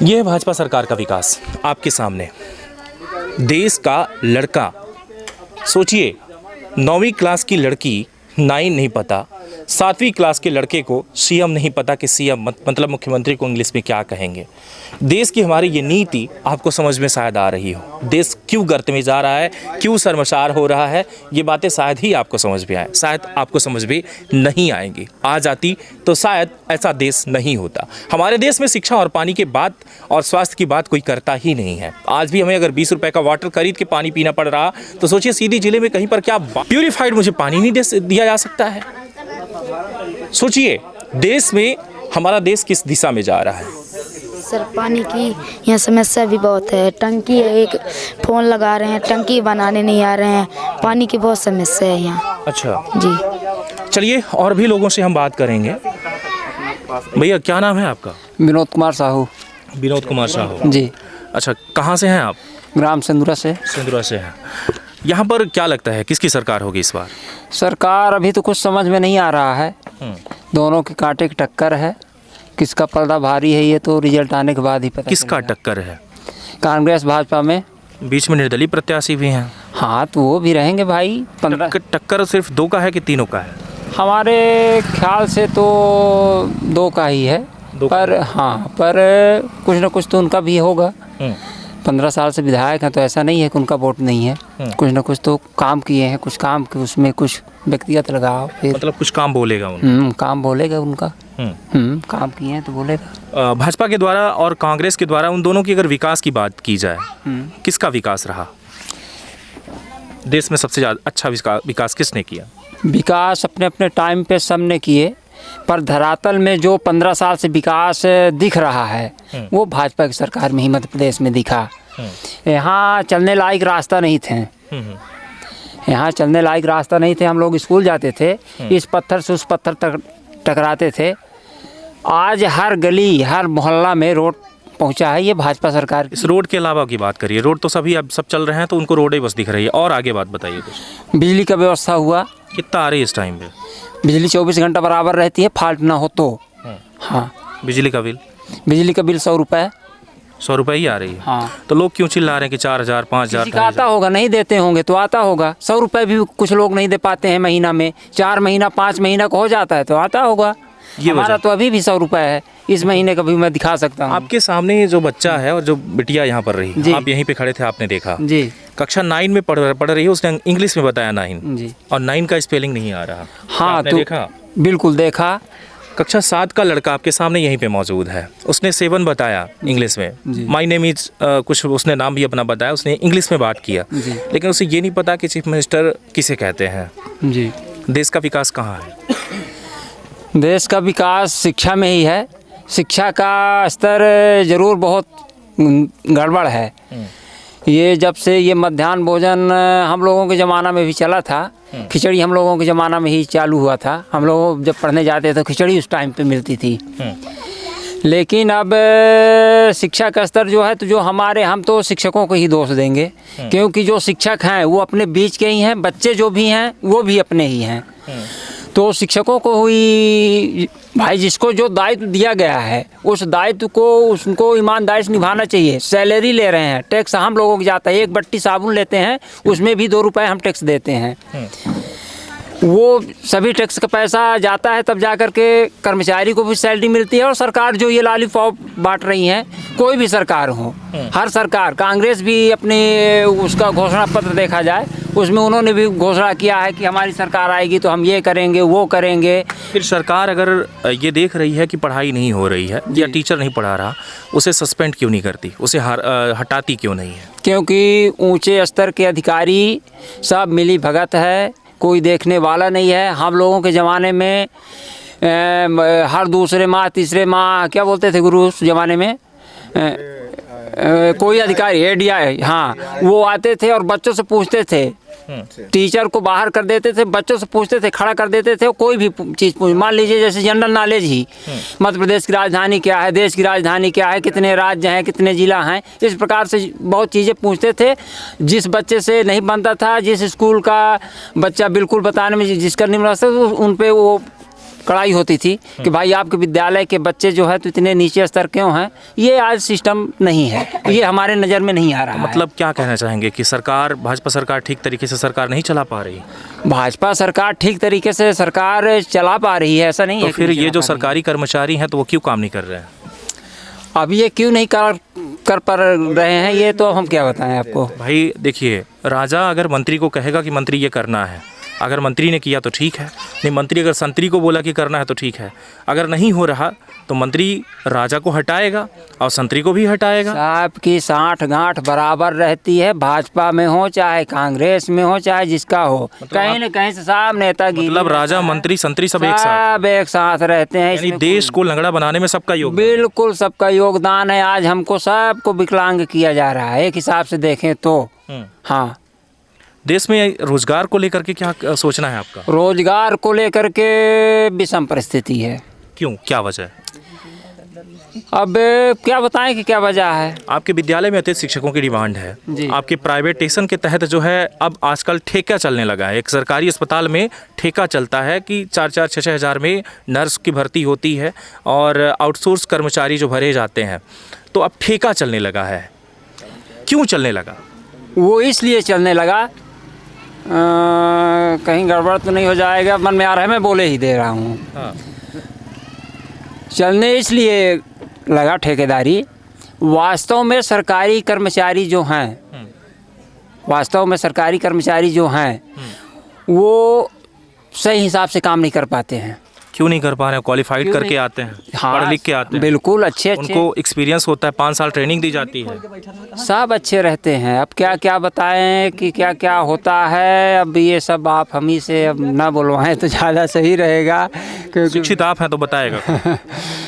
Speaker 1: ये है भाजपा सरकार का विकास आपके सामने। देश का लड़का, सोचिए 9वीं क्लास की लड़की 9 नहीं पता, 7वीं क्लास के लड़के को सीएम नहीं पता कि सीएम मतलब मुख्यमंत्री को इंग्लिश में क्या कहेंगे। देश की हमारी ये नीति आपको समझ में शायद आ रही हो। देश क्यों गर्त में जा रहा है, क्यों शर्मसार हो रहा है, ये बातें शायद ही आपको समझ में आए, शायद आपको समझ में नहीं आएंगी। आ जाती तो शायद ऐसा देश नहीं होता। हमारे देश में शिक्षा और पानी के बात और स्वास्थ्य की बात कोई करता ही नहीं है। आज भी हमें अगर 20 रुपए का वाटर खरीद के पानी पीना पड़ रहा तो सोचिए सीधी जिले में कहीं पर क्या प्यूरिफाइड मुझे पानी नहीं दिया जा सकता है। सोचिए देश में हमारा देश किस दिशा में जा रहा है।
Speaker 2: सर पानी की यहाँ समस्या भी बहुत है। टंकी है, एक फ़ोन लगा रहे हैं, टंकी बनाने नहीं आ रहे हैं। पानी की बहुत समस्या है यहाँ।
Speaker 1: अच्छा
Speaker 2: जी।
Speaker 1: चलिए और भी लोगों से हम बात करेंगे। भैया क्या नाम है आपका?
Speaker 6: विनोद कुमार साहू।
Speaker 1: विनोद कुमार साहू
Speaker 6: जी।
Speaker 1: अच्छा, कहाँ से हैं आप?
Speaker 6: ग्राम सिंदूरा से।
Speaker 1: सिंदूरा से हैं। यहाँ पर क्या लगता है किसकी सरकार होगी इस बार?
Speaker 6: सरकार अभी तो कुछ समझ में नहीं आ रहा है। दोनों की कांटे की टक्कर है। किसका पर्दा भारी है ये तो रिजल्ट आने के बाद ही पता
Speaker 1: किसका टक्कर है?
Speaker 6: कांग्रेस भाजपा में।
Speaker 1: बीच में निर्दलीय प्रत्याशी भी हैं।
Speaker 6: हाँ तो वो भी रहेंगे भाई। 15
Speaker 1: टक्कर सिर्फ 2 का है कि 3 का है?
Speaker 6: हमारे ख्याल से तो 2 का ही है। पर हाँ, पर कुछ न कुछ तो उनका भी होगा। 15 साल से विधायक हैं तो ऐसा नहीं है कि उनका वोट नहीं है। कुछ न कुछ तो काम किए हैं, कुछ काम के उसमें कुछ व्यक्तिगत लगाव, फिर
Speaker 1: मतलब कुछ काम बोलेगा उनका।
Speaker 6: काम बोलेगा उनका। काम किए हैं तो बोलेगा।
Speaker 1: भाजपा के द्वारा और कांग्रेस के द्वारा उन दोनों की अगर विकास की बात की जाए, किसका विकास रहा देश में? सबसे ज़्यादा अच्छा विकास किसने किया?
Speaker 6: विकास अपने अपने टाइम पे सबने किए, पर धरातल में जो 15 साल से विकास दिख रहा है वो भाजपा की सरकार में ही मध्य प्रदेश में दिखा। यहाँ चलने लायक रास्ता नहीं थे। यहाँ चलने लायक रास्ता नहीं थे। हम लोग स्कूल जाते थे, इस पत्थर से उस पत्थर तक टकराते थे। आज हर गली हर मोहल्ला में रोड पहुंचा है ये भाजपा सरकार
Speaker 1: इस रोड के अलावा की बात करिए, रोड तो सभी अब सब चल रहे हैं तो उनको रोड ही बस दिख रही है, और आगे बात बताइए कुछ।
Speaker 6: बिजली का व्यवस्था हुआ,
Speaker 1: कितना आ रही है इस टाइम पे?
Speaker 6: बिजली 24 घंटा बराबर रहती है, फाल्ट ना हो तो। हाँ,
Speaker 1: बिजली का बिल?
Speaker 6: बिजली का बिल 100 रुपये।
Speaker 1: 100 रुपये ही आ रही है?
Speaker 6: हाँ।
Speaker 1: तो लोग क्यों चिल्ला रहे हैं कि 4000 5000?
Speaker 6: किसी का आता होगा, नहीं देते होंगे तो आता होगा। 100 रुपये भी कुछ लोग नहीं दे पाते हैं महीना में, 4 महीना 5 महीना का हो जाता है तो आता होगा।
Speaker 1: ये
Speaker 6: हमारा
Speaker 1: वजह।
Speaker 6: तो अभी भी 100 रुपये है, इस महीने का भी मैं दिखा सकता हूँ।
Speaker 1: आपके सामने जो बच्चा है और जो बिटिया यहाँ पर रही,
Speaker 6: जी।
Speaker 1: आप यहीं पे खड़े थे, आपने देखा,
Speaker 6: जी
Speaker 1: कक्षा 9 में पढ़ रही है, उसने इंग्लिश में बताया 9,
Speaker 6: जी।
Speaker 1: और 9 का स्पेलिंग नहीं आ रहा।
Speaker 6: हाँ,
Speaker 1: आपने
Speaker 6: तो
Speaker 1: देखा?
Speaker 6: बिल्कुल देखा।
Speaker 1: कक्षा 7 का लड़का आपके सामने यहीं पे मौजूद है, उसने 7 बताया इंग्लिश में, माय नेम इज कुछ उसने नाम भी अपना बताया, उसने इंग्लिश में बात किया,
Speaker 6: जी।
Speaker 1: लेकिन उसे ये नहीं पता कि चीफ मिनिस्टर किसे कहते हैं।
Speaker 6: जी,
Speaker 1: देश का विकास कहाँ है?
Speaker 6: देश का विकास शिक्षा में ही है। शिक्षा का स्तर ज़रूर बहुत गड़बड़ है। ये जब से ये मध्याह्न भोजन हम लोगों के ज़माना में भी चला था, खिचड़ी हम लोगों के ज़माना में ही चालू हुआ था। हम लोग जब पढ़ने जाते तो खिचड़ी उस टाइम पे मिलती थी। लेकिन अब शिक्षा का स्तर जो है, तो जो हमारे, हम तो शिक्षकों को ही दोष देंगे, क्योंकि जो शिक्षक हैं वो अपने बीच के ही हैं, बच्चे जो भी हैं वो भी अपने ही हैं। तो शिक्षकों को ही भाई, जिसको जो दायित्व दिया गया है उस दायित्व को उसको ईमानदारी से निभाना चाहिए। सैलरी ले रहे हैं, टैक्स हम लोगों को जाता है, एक बट्टी साबुन लेते हैं उसमें भी 2 रुपए हम टैक्स देते हैं। वो सभी टैक्स का पैसा जाता है, तब जा कर के कर्मचारी को भी सैलरी मिलती है। और सरकार जो ये लॉलीपॉप बांट रही है, कोई भी सरकार हो, हर सरकार, कांग्रेस भी अपने उसका घोषणा पत्र देखा जाए, उसमें उन्होंने भी घोषणा किया है कि हमारी सरकार आएगी तो हम ये करेंगे वो करेंगे।
Speaker 1: फिर सरकार अगर ये देख रही है कि पढ़ाई नहीं हो रही है या टीचर नहीं पढ़ा रहा, उसे सस्पेंड क्यों नहीं करती, उसे हटाती क्यों नहीं है?
Speaker 6: क्योंकि ऊंचे स्तर के अधिकारी सब मिली भगत है, कोई देखने वाला नहीं है। हम लोगों के ज़माने में हर दूसरे माह तीसरे माह क्या बोलते थे गुरु उस ज़माने में, कोई अधिकारी ADI, हाँ, वो आते थे और बच्चों से पूछते थे, टीचर को बाहर कर देते थे, बच्चों से पूछते थे, खड़ा कर देते थे, कोई भी चीज़ पूछ, मान लीजिए जैसे जनरल नॉलेज ही, मध्य प्रदेश की राजधानी क्या है, देश की राजधानी क्या है, कितने राज्य हैं, कितने ज़िला हैं, इस प्रकार से बहुत चीज़ें पूछते थे। जिस बच्चे से नहीं बनता था, जिस स्कूल का बच्चा बिल्कुल बताने में जिसका नहीं बनता था, उन पर वो कड़ाई होती थी कि भाई आपके विद्यालय के बच्चे जो है तो इतने नीचे स्तर क्यों हैं। ये आज सिस्टम नहीं है, ये हमारे नज़र में नहीं आ रहा है।
Speaker 1: मतलब क्या कहना चाहेंगे कि सरकार, भाजपा सरकार ठीक तरीके से सरकार नहीं चला पा रही?
Speaker 6: भाजपा सरकार ठीक तरीके से सरकार चला पा रही है, ऐसा नहीं
Speaker 1: तो
Speaker 6: है।
Speaker 1: फिर ये जो सरकारी कर्मचारी हैं तो वो क्यों काम नहीं कर रहे हैं?
Speaker 6: अब ये क्यों नहीं कर पा रहे हैं, ये तो हम क्या बताएं आपको।
Speaker 1: भाई देखिए, राजा अगर मंत्री को कहेगा कि मंत्री ये करना है, अगर मंत्री ने किया तो ठीक है, नहीं मंत्री अगर संतरी को बोला कि करना है तो ठीक है, अगर नहीं हो रहा तो मंत्री राजा को हटाएगा और संतरी को भी हटाएगा।
Speaker 6: सबकी साठ गांठ बराबर रहती है, भाजपा में हो चाहे कांग्रेस में हो चाहे जिसका हो, कहीं न कहीं से सब नेतागिरी,
Speaker 1: मतलब राजा मंत्री संतरी सब एक साथ
Speaker 6: रहते हैं।
Speaker 1: यानी देश को लंगड़ा बनाने में सबका योगदान,
Speaker 6: बिल्कुल सबका योगदान है। आज हमको सबको विकलांग किया जा रहा है एक हिसाब से देखें तो। हाँ,
Speaker 1: देश में रोजगार को लेकर के क्या सोचना है आपका?
Speaker 6: रोजगार को लेकर के विषम परिस्थिति है।
Speaker 1: क्यों, क्या वजह है?
Speaker 6: अब क्या बताएं कि क्या वजह है।
Speaker 1: आपके विद्यालय में अतिरिक्त शिक्षकों की डिमांड है, आपके प्राइवेटेशन के तहत जो है अब आजकल ठेका चलने लगा है। एक सरकारी अस्पताल में ठेका चलता है कि 4-4, 6-6 हज़ार में नर्स की भर्ती होती है और आउटसोर्स कर्मचारी जो भरे जाते हैं, तो अब ठेका चलने लगा है। क्यों चलने लगा?
Speaker 6: वो इसलिए चलने लगा, कहीं गड़बड़ तो नहीं हो जाएगा, मन में आ रहा है, मैं बोले ही दे रहा हूँ।
Speaker 1: हाँ।
Speaker 6: चलने इसलिए लगा ठेकेदारी, वास्तव में सरकारी कर्मचारी जो हैं, वास्तव में सरकारी कर्मचारी जो हैं वो सही हिसाब से काम नहीं कर पाते हैं।
Speaker 1: क्यों नहीं कर पा रहे हैं? क्वालिफाइड करके आते हैं,
Speaker 6: हाँ,
Speaker 1: पढ़ लिख के आते हैं,
Speaker 6: बिल्कुल अच्छे
Speaker 1: उनको एक्सपीरियंस होता है, 5 साल ट्रेनिंग दी जाती है,
Speaker 6: सब अच्छे रहते हैं। अब क्या क्या बताएं कि क्या क्या होता है, अब ये सब आप हम ही से अब ना बोलवाएं तो ज़्यादा सही रहेगा, क्योंकि
Speaker 1: शिक्षित आप हैं तो बताएगा कौन?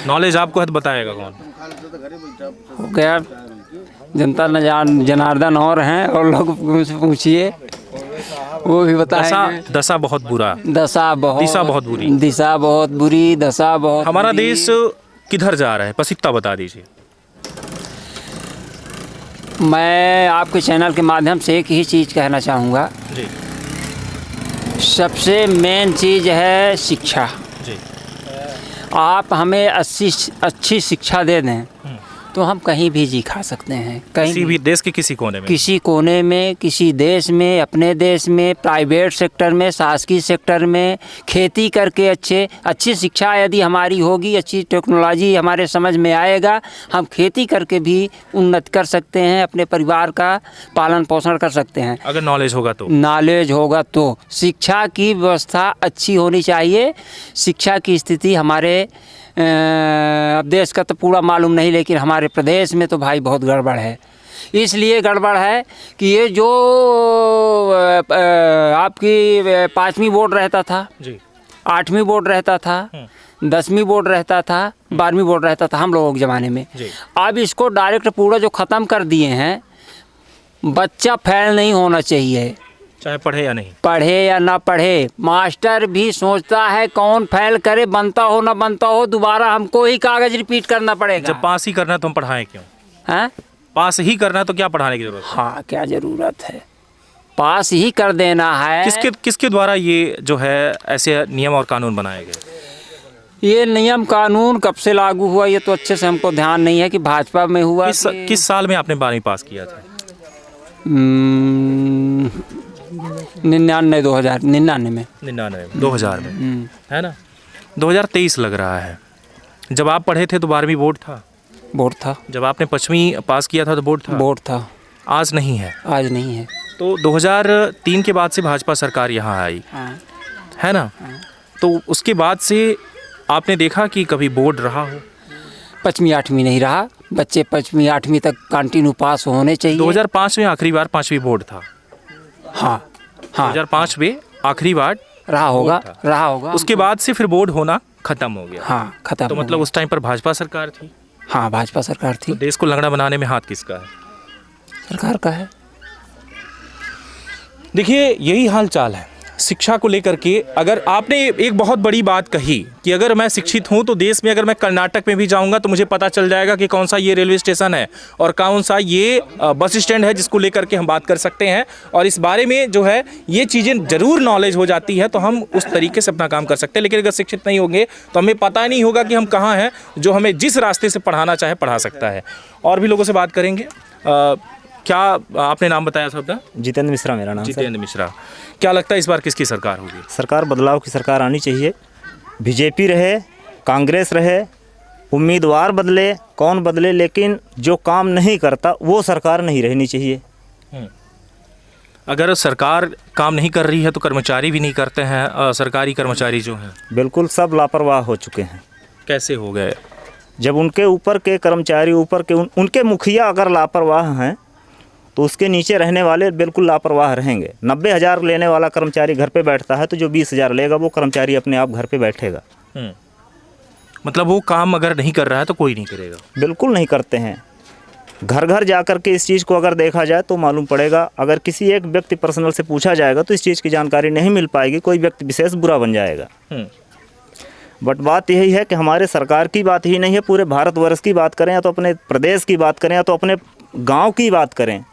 Speaker 1: नॉलेज आपको है तो बताएगा कौन?
Speaker 6: क्या जनता न जनार्दन और हैं, और लोग उनसे पूछिए वो भी बताएंगे।
Speaker 1: दशा बहुत बुरा,
Speaker 6: दिशा बहुत
Speaker 1: बुरी,
Speaker 6: दिशा बहुत बुरी, दशा बहुत
Speaker 1: हमारा
Speaker 6: बुरी।
Speaker 1: देश किधर जा रहा है, पसित्ता बता दीजिए।
Speaker 6: मैं आपके चैनल के माध्यम से एक ही चीज़ कहना चाहूँगा।
Speaker 1: जी
Speaker 6: सबसे मेन चीज़ है शिक्षा।
Speaker 1: जी
Speaker 6: आप हमें अच्छी शिक्षा दे दें तो हम कहीं भी जी खा सकते हैं, कहीं
Speaker 1: किसी भी देश के किसी कोने में।
Speaker 6: किसी कोने में, किसी देश में, अपने देश में, प्राइवेट सेक्टर में, शासकीय सेक्टर में, खेती करके अच्छी शिक्षा यदि हमारी होगी, अच्छी टेक्नोलॉजी हमारे समझ में आएगा, हम खेती करके भी उन्नति कर सकते हैं, अपने परिवार का पालन पोषण कर सकते हैं।
Speaker 1: अगर नॉलेज होगा तो।
Speaker 6: नॉलेज होगा तो। शिक्षा की व्यवस्था अच्छी होनी चाहिए। शिक्षा की स्थिति हमारे अब देश का तो पूरा मालूम नहीं, लेकिन हमारे प्रदेश में तो भाई बहुत गड़बड़ है। इसलिए गड़बड़ है कि ये जो आपकी 5वीं बोर्ड रहता था
Speaker 1: जी,
Speaker 6: 8वीं बोर्ड रहता था, 10वीं बोर्ड रहता था, 12वीं बोर्ड रहता था हम लोगों के ज़माने में।
Speaker 1: जी।
Speaker 6: अब इसको डायरेक्ट पूरा जो ख़त्म कर दिए हैं। बच्चा फेल नहीं होना चाहिए,
Speaker 1: चाहे पढ़े या नहीं।
Speaker 6: पढ़े या ना पढ़े। मास्टर भी सोचता है कौन फेल करे, बनता हो ना बनता हो, दोबारा हमको ही कागज रिपीट करना पड़ेगा।
Speaker 1: जब पास ही करना है तो हम पढ़ाएं क्यों?
Speaker 6: हैं?
Speaker 1: पास ही करना है तो क्या पढ़ाने की जरूरत है?
Speaker 6: हाँ, क्या ज़रूरत है, पास ही कर देना है।
Speaker 1: किसके द्वारा ये जो है ऐसे नियम और कानून बनाए गए?
Speaker 6: ये नियम कानून कब से लागू हुआ ये तो अच्छे से हमको ध्यान नहीं है कि भाजपा में हुआ
Speaker 1: किस साल में आपने 12वीं पास किया था?
Speaker 6: 99 में
Speaker 1: 2000 में, है ना? 2023 लग रहा है। जब आप पढ़े थे तो 12वीं बोर्ड था?
Speaker 6: बोर्ड था।
Speaker 1: जब आपने 5वीं पास किया था तो बोर्ड था?
Speaker 6: बोर्ड था।
Speaker 1: आज नहीं है?
Speaker 6: आज नहीं है।
Speaker 1: तो 2003 के बाद से भाजपा सरकार यहाँ आई, है ना? तो उसके बाद से आपने देखा कि कभी बोर्ड रहा हो?
Speaker 6: 5वीं 8वीं नहीं रहा। बच्चे 5वीं 8वीं तक कंटिन्यू पास होने चाहिए।
Speaker 1: 2005 में आखिरी बार 5वीं बोर्ड था।
Speaker 6: हाँ हाँ,
Speaker 1: 2005 में आखिरी बार
Speaker 6: रहा होगा।
Speaker 1: उसके बाद से फिर बोर्ड होना खत्म हो गया।
Speaker 6: हाँ, खत्म।
Speaker 1: तो मतलब उस टाइम पर भाजपा सरकार थी?
Speaker 6: हाँ, भाजपा सरकार थी।
Speaker 1: तो देश को लंगड़ा बनाने में हाथ किसका है?
Speaker 6: सरकार का है।
Speaker 1: देखिए, यही हाल चाल है शिक्षा को लेकर के। अगर आपने एक बहुत बड़ी बात कही कि अगर मैं शिक्षित हूं तो देश में, अगर मैं कर्नाटक में भी जाऊंगा तो मुझे पता चल जाएगा कि कौन सा ये रेलवे स्टेशन है और कौन सा ये बस स्टैंड है जिसको लेकर के हम बात कर सकते हैं। और इस बारे में जो है ये चीज़ें ज़रूर नॉलेज हो जाती है तो हम उस तरीके से अपना काम कर सकते हैं। लेकिन अगर शिक्षित नहीं होंगे तो हमें पता नहीं होगा कि हम कहाँ हैं। जो हमें जिस रास्ते से पढ़ाना चाहे पढ़ा सकता है। और भी लोगों से बात करेंगे। क्या आपने नाम बताया था अपना?
Speaker 7: जितेंद्र मिश्रा मेरा नाम।
Speaker 1: जितेंद्र मिश्रा, क्या लगता है इस बार किसकी सरकार होगी?
Speaker 7: सरकार बदलाव की सरकार आनी चाहिए। बीजेपी रहे, कांग्रेस रहे, उम्मीदवार बदले, कौन बदले, लेकिन जो काम नहीं करता वो सरकार नहीं रहनी चाहिए।
Speaker 1: अगर सरकार काम नहीं कर रही है तो कर्मचारी भी नहीं करते हैं। सरकारी कर्मचारी जो हैं
Speaker 7: बिल्कुल सब लापरवाह हो चुके हैं।
Speaker 1: कैसे हो गए?
Speaker 7: जब उनके ऊपर के कर्मचारी, ऊपर के उनके मुखिया अगर लापरवाह हैं तो उसके नीचे रहने वाले बिल्कुल लापरवाह रहेंगे। 90,000 लेने वाला कर्मचारी घर पे बैठता है तो जो 20,000 लेगा वो कर्मचारी अपने आप घर पे बैठेगा।
Speaker 1: मतलब वो काम अगर नहीं कर रहा है तो कोई नहीं करेगा?
Speaker 7: बिल्कुल नहीं करते हैं। घर घर जा कर के इस चीज़ को अगर देखा जाए तो मालूम पड़ेगा। अगर किसी एक व्यक्ति पर्सनल से पूछा जाएगा तो इस चीज़ की जानकारी नहीं मिल पाएगी, कोई व्यक्ति विशेष बुरा बन जाएगा। बट बात यही है कि हमारे सरकार की बात ही नहीं है, पूरे भारतवर्ष की बात करें या तो अपने प्रदेश की बात करें या तो अपने गांव की बात करें।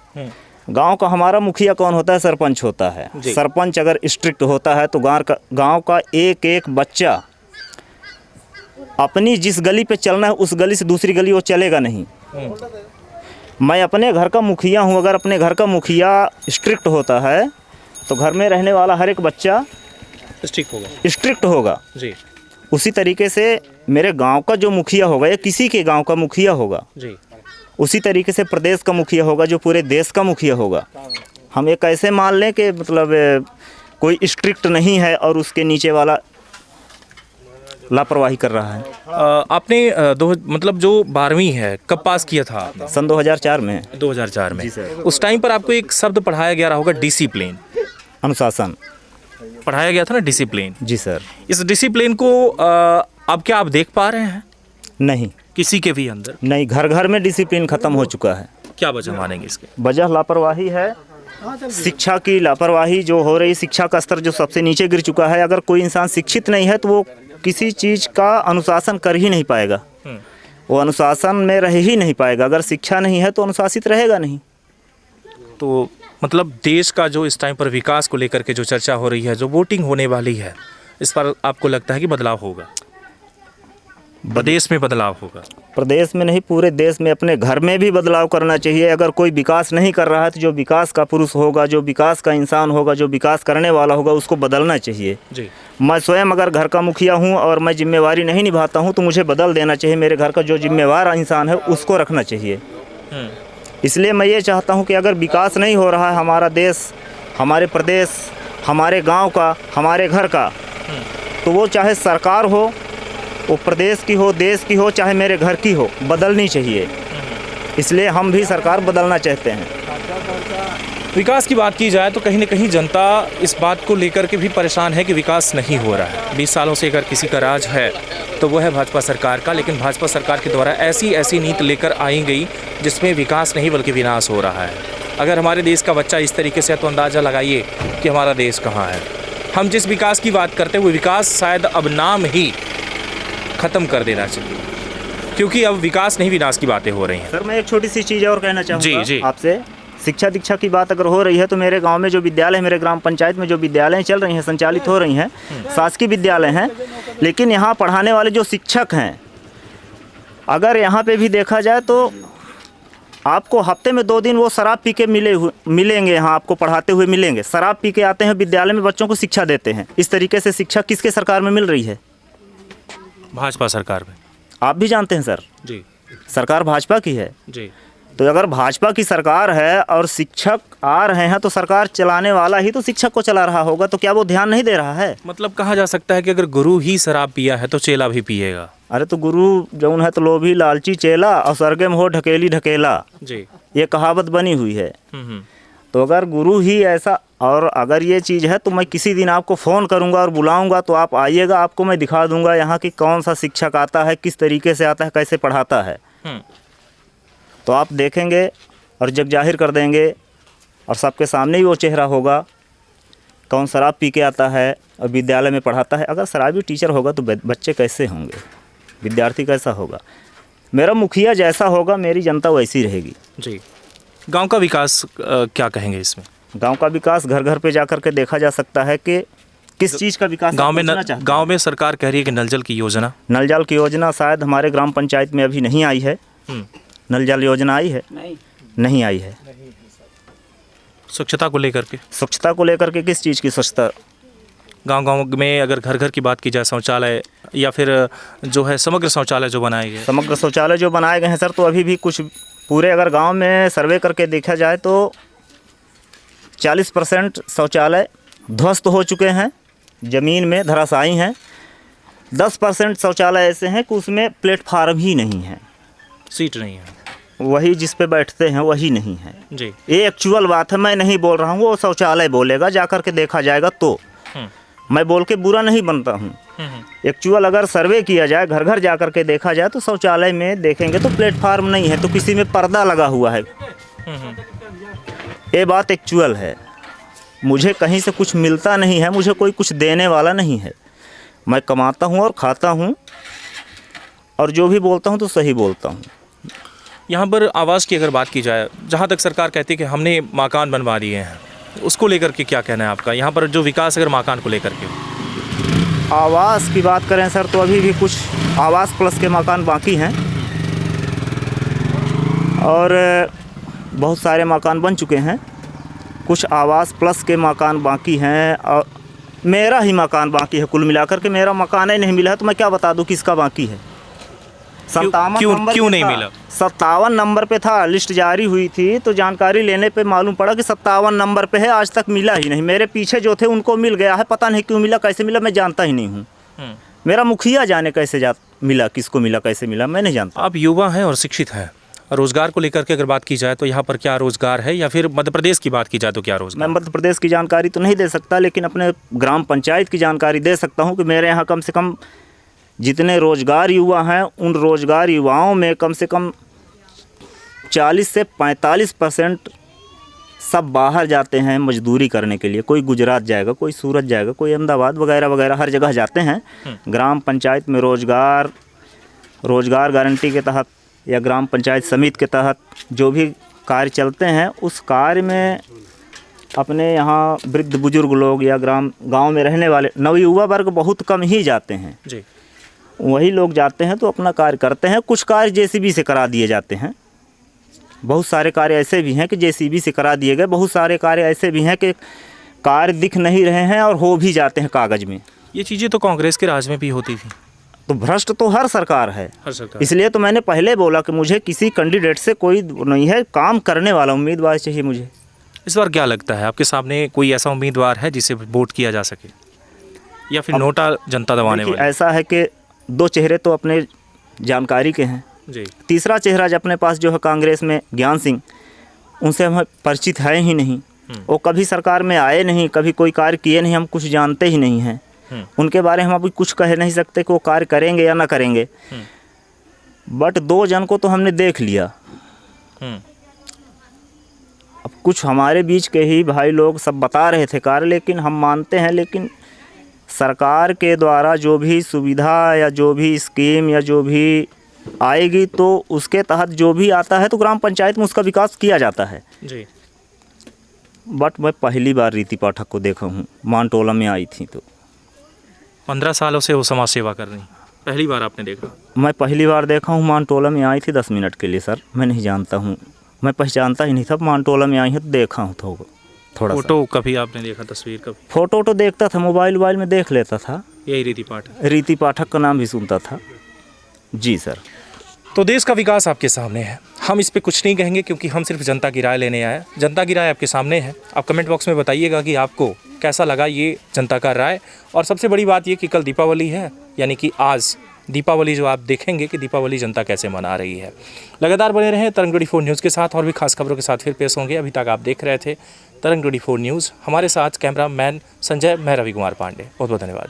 Speaker 7: गांव का हमारा मुखिया कौन होता है? सरपंच होता है। सरपंच अगर स्ट्रिक्ट होता है तो गांव का एक एक बच्चा अपनी जिस गली पे चलना है उस गली से दूसरी गली वो चलेगा नहीं। मैं अपने घर का मुखिया हूँ, अगर अपने घर का मुखिया स्ट्रिक्ट होता है तो घर में रहने वाला हर एक बच्चा स्ट्रिक्ट होगा
Speaker 1: जी।
Speaker 7: उसी तरीके से मेरे गांव का जो मुखिया होगा या किसी के गांव का मुखिया होगा जी, उसी तरीके से प्रदेश का मुखिया होगा, जो पूरे देश का मुखिया होगा। हम एक ऐसे मान लें कि मतलब कोई स्ट्रिक्ट नहीं है और उसके नीचे वाला लापरवाही कर रहा है।
Speaker 1: आपने मतलब जो 12वीं है कब पास किया था आपने?
Speaker 7: सन 2004 में।
Speaker 1: 2004 में। उस टाइम पर आपको एक शब्द पढ़ाया गया रहा होगा, डिसिप्लिन,
Speaker 7: अनुशासन
Speaker 1: पढ़ाया गया था ना, डिसिप्लिन।
Speaker 7: जी सर।
Speaker 1: इस डिसिप्लिन को अब क्या आप देख पा रहे हैं?
Speaker 7: नहीं,
Speaker 1: किसी के भी अंदर
Speaker 7: नहीं। घर घर में डिसिप्लिन खत्म हो चुका है।
Speaker 1: क्या वजह मानेंगे इसके?
Speaker 7: वजह लापरवाही है, शिक्षा की लापरवाही जो हो रही। शिक्षा का स्तर जो सबसे नीचे गिर चुका है। अगर कोई इंसान शिक्षित नहीं है तो वो किसी चीज़ का अनुशासन कर ही नहीं पाएगा, वो अनुशासन में रह ही नहीं पाएगा। अगर शिक्षा नहीं है तो अनुशासित रहेगा नहीं।
Speaker 1: तो मतलब देश का जो इस टाइम पर विकास को लेकर के जो चर्चा हो रही है, जो वोटिंग होने वाली है, इस पर आपको लगता है कि बदलाव होगा, प्रदेश में बदलाव होगा?
Speaker 7: प्रदेश में नहीं, पूरे देश में, अपने घर में भी बदलाव करना चाहिए। अगर कोई विकास नहीं कर रहा है तो जो विकास का पुरुष होगा, जो विकास का इंसान होगा, जो विकास करने वाला होगा, उसको बदलना चाहिए
Speaker 1: जी।
Speaker 7: मैं स्वयं अगर घर का मुखिया हूँ और मैं जिम्मेवारी नहीं निभाता हूँ तो मुझे बदल देना चाहिए। मेरे घर का जो जिम्मेवार इंसान है उसको रखना चाहिए। इसलिए मैं ये चाहता हूँ कि अगर विकास नहीं हो रहा है हमारा देश, हमारे प्रदेश, हमारे गांव का, हमारे घर का, तो वो चाहे सरकार हो, वो प्रदेश की हो, देश की हो, चाहे मेरे घर की हो, बदलनी चाहिए। इसलिए हम भी सरकार बदलना चाहते हैं।
Speaker 1: विकास की बात की जाए तो कहीं न कहीं जनता इस बात को लेकर के भी परेशान है कि विकास नहीं हो रहा है। 20 सालों से अगर किसी का राज है तो वो है भाजपा सरकार का, लेकिन भाजपा सरकार के द्वारा ऐसी नीति लेकर आई गई जिसमें विकास नहीं बल्कि विनाश हो रहा है। अगर हमारे देश का बच्चा इस तरीके से है तो अंदाज़ा लगाइए कि हमारा देश कहाँ है। हम जिस विकास की बात करते हैं वो विकास शायद अब नाम ही ख़त्म कर देना चाहिए, क्योंकि अब विकास नहीं विनाश की बातें हो रही हैं।
Speaker 7: सर मैं एक छोटी सी चीज़ और कहना चाहूँगा
Speaker 1: जी।
Speaker 7: आपसे। शिक्षा दीक्षा की बात अगर हो रही है तो मेरे गांव में जो विद्यालय, मेरे ग्राम पंचायत में जो विद्यालय चल रही हैं, संचालित हो रही हैं, शासकीय विद्यालय हैं, लेकिन यहाँ पढ़ाने वाले जो शिक्षक हैं, अगर यहाँ पे भी देखा जाए तो आपको हफ्ते में 2 दिन वो शराब पी के मिलेंगे, यहाँ आपको पढ़ाते हुए मिलेंगे। शराब पी के आते हैं विद्यालय में, बच्चों को शिक्षा देते हैं। इस तरीके से शिक्षा किसके सरकार में मिल रही है?
Speaker 1: भाजपा सरकार में।
Speaker 7: आप भी जानते हैं सर
Speaker 1: जी।
Speaker 7: सरकार भाजपा की है
Speaker 1: जी।
Speaker 7: तो अगर भाजपा की सरकार है और शिक्षक आ रहे हैं तो सरकार चलाने वाला ही तो शिक्षक को चला रहा होगा, तो क्या वो ध्यान नहीं दे रहा है?
Speaker 1: मतलब कहा जा सकता है कि अगर गुरु ही शराब पिया है तो चेला भी पिएगा।
Speaker 7: अरे तो गुरु जौन है तो लोभी लालची चेला, और सरगे में हो ढकेली ढकेला,
Speaker 1: जी।
Speaker 7: ये कहावत बनी हुई है। तो अगर गुरु ही ऐसा, और अगर ये चीज़ है तो मैं किसी दिन आपको फ़ोन करूंगा और बुलाऊंगा, तो आप आइएगा, आपको मैं दिखा दूंगा यहाँ की कौन सा शिक्षक आता है, किस तरीके से आता है, कैसे पढ़ाता है। तो आप देखेंगे और जग जाहिर कर देंगे, और सबके सामने ही वो चेहरा होगा कौन शराब पी के आता है और विद्यालय में पढ़ाता है। अगर शराबी टीचर होगा तो बच्चे कैसे होंगे, विद्यार्थी कैसा होगा? मेरा मुखिया जैसा होगा मेरी जनता वैसी रहेगी।
Speaker 1: जी। गांव का विकास क्या कहेंगे इसमें?
Speaker 7: गांव का विकास घर घर पे जाकर के देखा जा सकता है कि किस चीज़ का विकास
Speaker 1: गांव में सरकार कह रही है कि नल जल की योजना,
Speaker 7: नल जल की योजना शायद हमारे ग्राम पंचायत में अभी नहीं आई है। नल जल योजना आई है? नहीं आई है।
Speaker 1: स्वच्छता को लेकर के?
Speaker 7: स्वच्छता को लेकर के किस चीज़ की स्वच्छता?
Speaker 1: गांव में अगर घर घर की बात की जाए, शौचालय या फिर जो है समग्र शौचालय जो बनाए गए,
Speaker 7: समग्र शौचालय जो बनाए गए हैं सर, तो अभी भी कुछ पूरे अगर गांव में सर्वे करके देखा जाए तो 40% शौचालय ध्वस्त हो चुके हैं, ज़मीन में धराशायी हैं। 10% शौचालय ऐसे हैं कि उसमें प्लेटफार्म ही नहीं है,
Speaker 1: सीट नहीं है,
Speaker 7: वही जिस पे बैठते हैं वही नहीं है।
Speaker 1: जी।
Speaker 7: ये एक्चुअल बात है, मैं नहीं बोल रहा हूँ, वो शौचालय बोलेगा, जा कर के देखा जाएगा। तो मैं बोल के बुरा नहीं बनता हूँ। एक्चुअल अगर सर्वे किया जाए, घर घर जा कर के देखा जाए, तो शौचालय में देखेंगे तो प्लेटफार्म नहीं है, तो किसी में पर्दा लगा हुआ है। ये बात एक्चुअल है। मुझे कहीं से कुछ मिलता नहीं है, मुझे कोई कुछ देने वाला नहीं है। मैं कमाता हूँ और खाता हूँ, और जो भी बोलता हूँ तो सही बोलता हूँ।
Speaker 1: यहाँ पर आवास की अगर बात की जाए, जहाँ तक सरकार कहती है कि हमने मकान बनवा दिए हैं, उसको लेकर के क्या कहना है आपका? यहाँ पर जो विकास अगर मकान को लेकर के,
Speaker 7: आवास की बात करें सर, तो अभी भी कुछ आवास प्लस के मकान बाकी हैं, और बहुत सारे मकान बन चुके हैं। कुछ आवास प्लस के मकान बाकी हैं, और मेरा ही मकान बाकी है। कुल मिलाकर के मेरा मकान ही नहीं मिला है, तो मैं क्या बता दूं किसका बाकी है।
Speaker 1: 57 नहीं मिला?
Speaker 7: 57 नंबर पे था, लिस्ट जारी हुई थी तो जानकारी लेने पे मालूम पड़ा कि 57 नंबर पे है, आज तक मिला ही नहीं। मेरे पीछे जो थे उनको मिल गया है, पता नहीं क्यों मिला, कैसे मिला मैं जानता ही नहीं हूँ। मेरा मुखिया जाने कैसे मिला, किसको मिला, कैसे मिला, मैं नहीं जानता।
Speaker 1: आप युवा हैं और शिक्षित हैं, रोजगार को लेकर के अगर बात की जाए तो यहाँ पर क्या रोजगार है, या फिर मध्य प्रदेश की बात की जाए तो क्या रोजगार?
Speaker 7: मैं मध्य प्रदेश की जानकारी तो नहीं दे सकता, लेकिन अपने ग्राम पंचायत की जानकारी दे सकता हूँ कि मेरे यहाँ कम से कम जितने रोजगार युवा हैं, उन रोजगार युवाओं में कम से कम 40 से 45% सब बाहर जाते हैं मजदूरी करने के लिए। कोई गुजरात जाएगा, कोई सूरत जाएगा, कोई अहमदाबाद वगैरह वगैरह, हर जगह जाते हैं। ग्राम पंचायत में रोजगार गारंटी के तहत या ग्राम पंचायत समिति के तहत जो भी कार्य चलते हैं उस कार्य में अपने यहाँ वृद्ध बुजुर्ग लोग या गांव में रहने वाले नवयुवा वर्ग बहुत कम ही जाते हैं
Speaker 1: जी।
Speaker 7: वही लोग जाते हैं तो अपना कार्य करते हैं। कुछ कार्य जेसीबी से करा दिए जाते हैं, बहुत सारे कार्य ऐसे भी हैं कि जेसीबी से करा दिए गए, बहुत सारे कार्य ऐसे भी हैं कि कार्य दिख नहीं रहे हैं और हो भी जाते हैं कागज़ में।
Speaker 1: ये चीज़ें तो कांग्रेस के राज में भी होती थी।
Speaker 7: तो भ्रष्ट तो हर सरकार है,
Speaker 1: हर सरकार।
Speaker 7: इसलिए तो मैंने पहले बोला कि मुझे किसी कैंडिडेट से कोई नहीं है, काम करने वाला उम्मीदवार चाहिए मुझे।
Speaker 1: इस बार क्या लगता है आपके सामने कोई ऐसा उम्मीदवार है जिसे वोट किया जा सके, या फिर नोटा जनता दबाने
Speaker 7: देखिए,
Speaker 1: वाले?
Speaker 7: ऐसा है कि 2 चेहरे तो अपने जानकारी के हैं
Speaker 1: जी।
Speaker 7: तीसरा चेहरा जो अपने पास जो है कांग्रेस में ज्ञान सिंह, उनसे हम परिचित है ही नहीं। वो कभी सरकार में आए नहीं, कभी कोई कार्य किए नहीं, हम कुछ जानते ही नहीं हैं उनके बारे में। हम अभी कुछ कह नहीं सकते कि वो कार्य करेंगे या ना करेंगे। बट 2 जन को तो हमने देख लिया। अब कुछ हमारे बीच के ही भाई लोग सब बता रहे थे कार्य, लेकिन हम मानते हैं, लेकिन सरकार के द्वारा जो भी सुविधा या जो भी स्कीम या जो भी आएगी तो उसके तहत जो भी आता है तो ग्राम पंचायत में उसका विकास किया जाता है
Speaker 1: जी।
Speaker 7: बट मैं पहली बार रीति पाठक को देखा हूँ, मानटोला में आई थी तो
Speaker 1: 15 सालों से वो समाज सेवा कर रही, पहली बार आपने देखा?
Speaker 7: मैं पहली बार देखा हूँ। मानटोला में आई थी 10 मिनट के लिए सर, मैं नहीं जानता हूँ, मैं पहचानता ही नहीं था। मानटोला में आई है तो देखा हूँ थोड़ा
Speaker 1: फोटो कभी आपने देखा, तस्वीर कभी?
Speaker 7: फोटो तो देखता था, मोबाइल में देख लेता था।
Speaker 1: यही रीति पाठक?
Speaker 7: रीति पाठक का नाम भी सुनता था जी सर।
Speaker 1: तो देश का विकास आपके सामने है, हम इस पे कुछ नहीं कहेंगे क्योंकि हम सिर्फ जनता की राय लेने आए। जनता की राय आपके सामने है, आप कमेंट बॉक्स में बताइएगा कि आपको कैसा लगा ये जनता का राय। और सबसे बड़ी बात ये कि कल दीपावली है, यानी कि आज दीपावली जो आप देखेंगे कि दीपावली जनता कैसे मना रही है। लगातार बने रहें तरंग 24 न्यूज़ के साथ, और भी खास खबरों के साथ फिर पेश होंगे। अभी तक आप देख रहे थे तरंग 24 न्यूज़, हमारे साथ कैमरा मैन संजय, मैं रवि कुमार पांडे। बहुत बहुत धन्यवाद।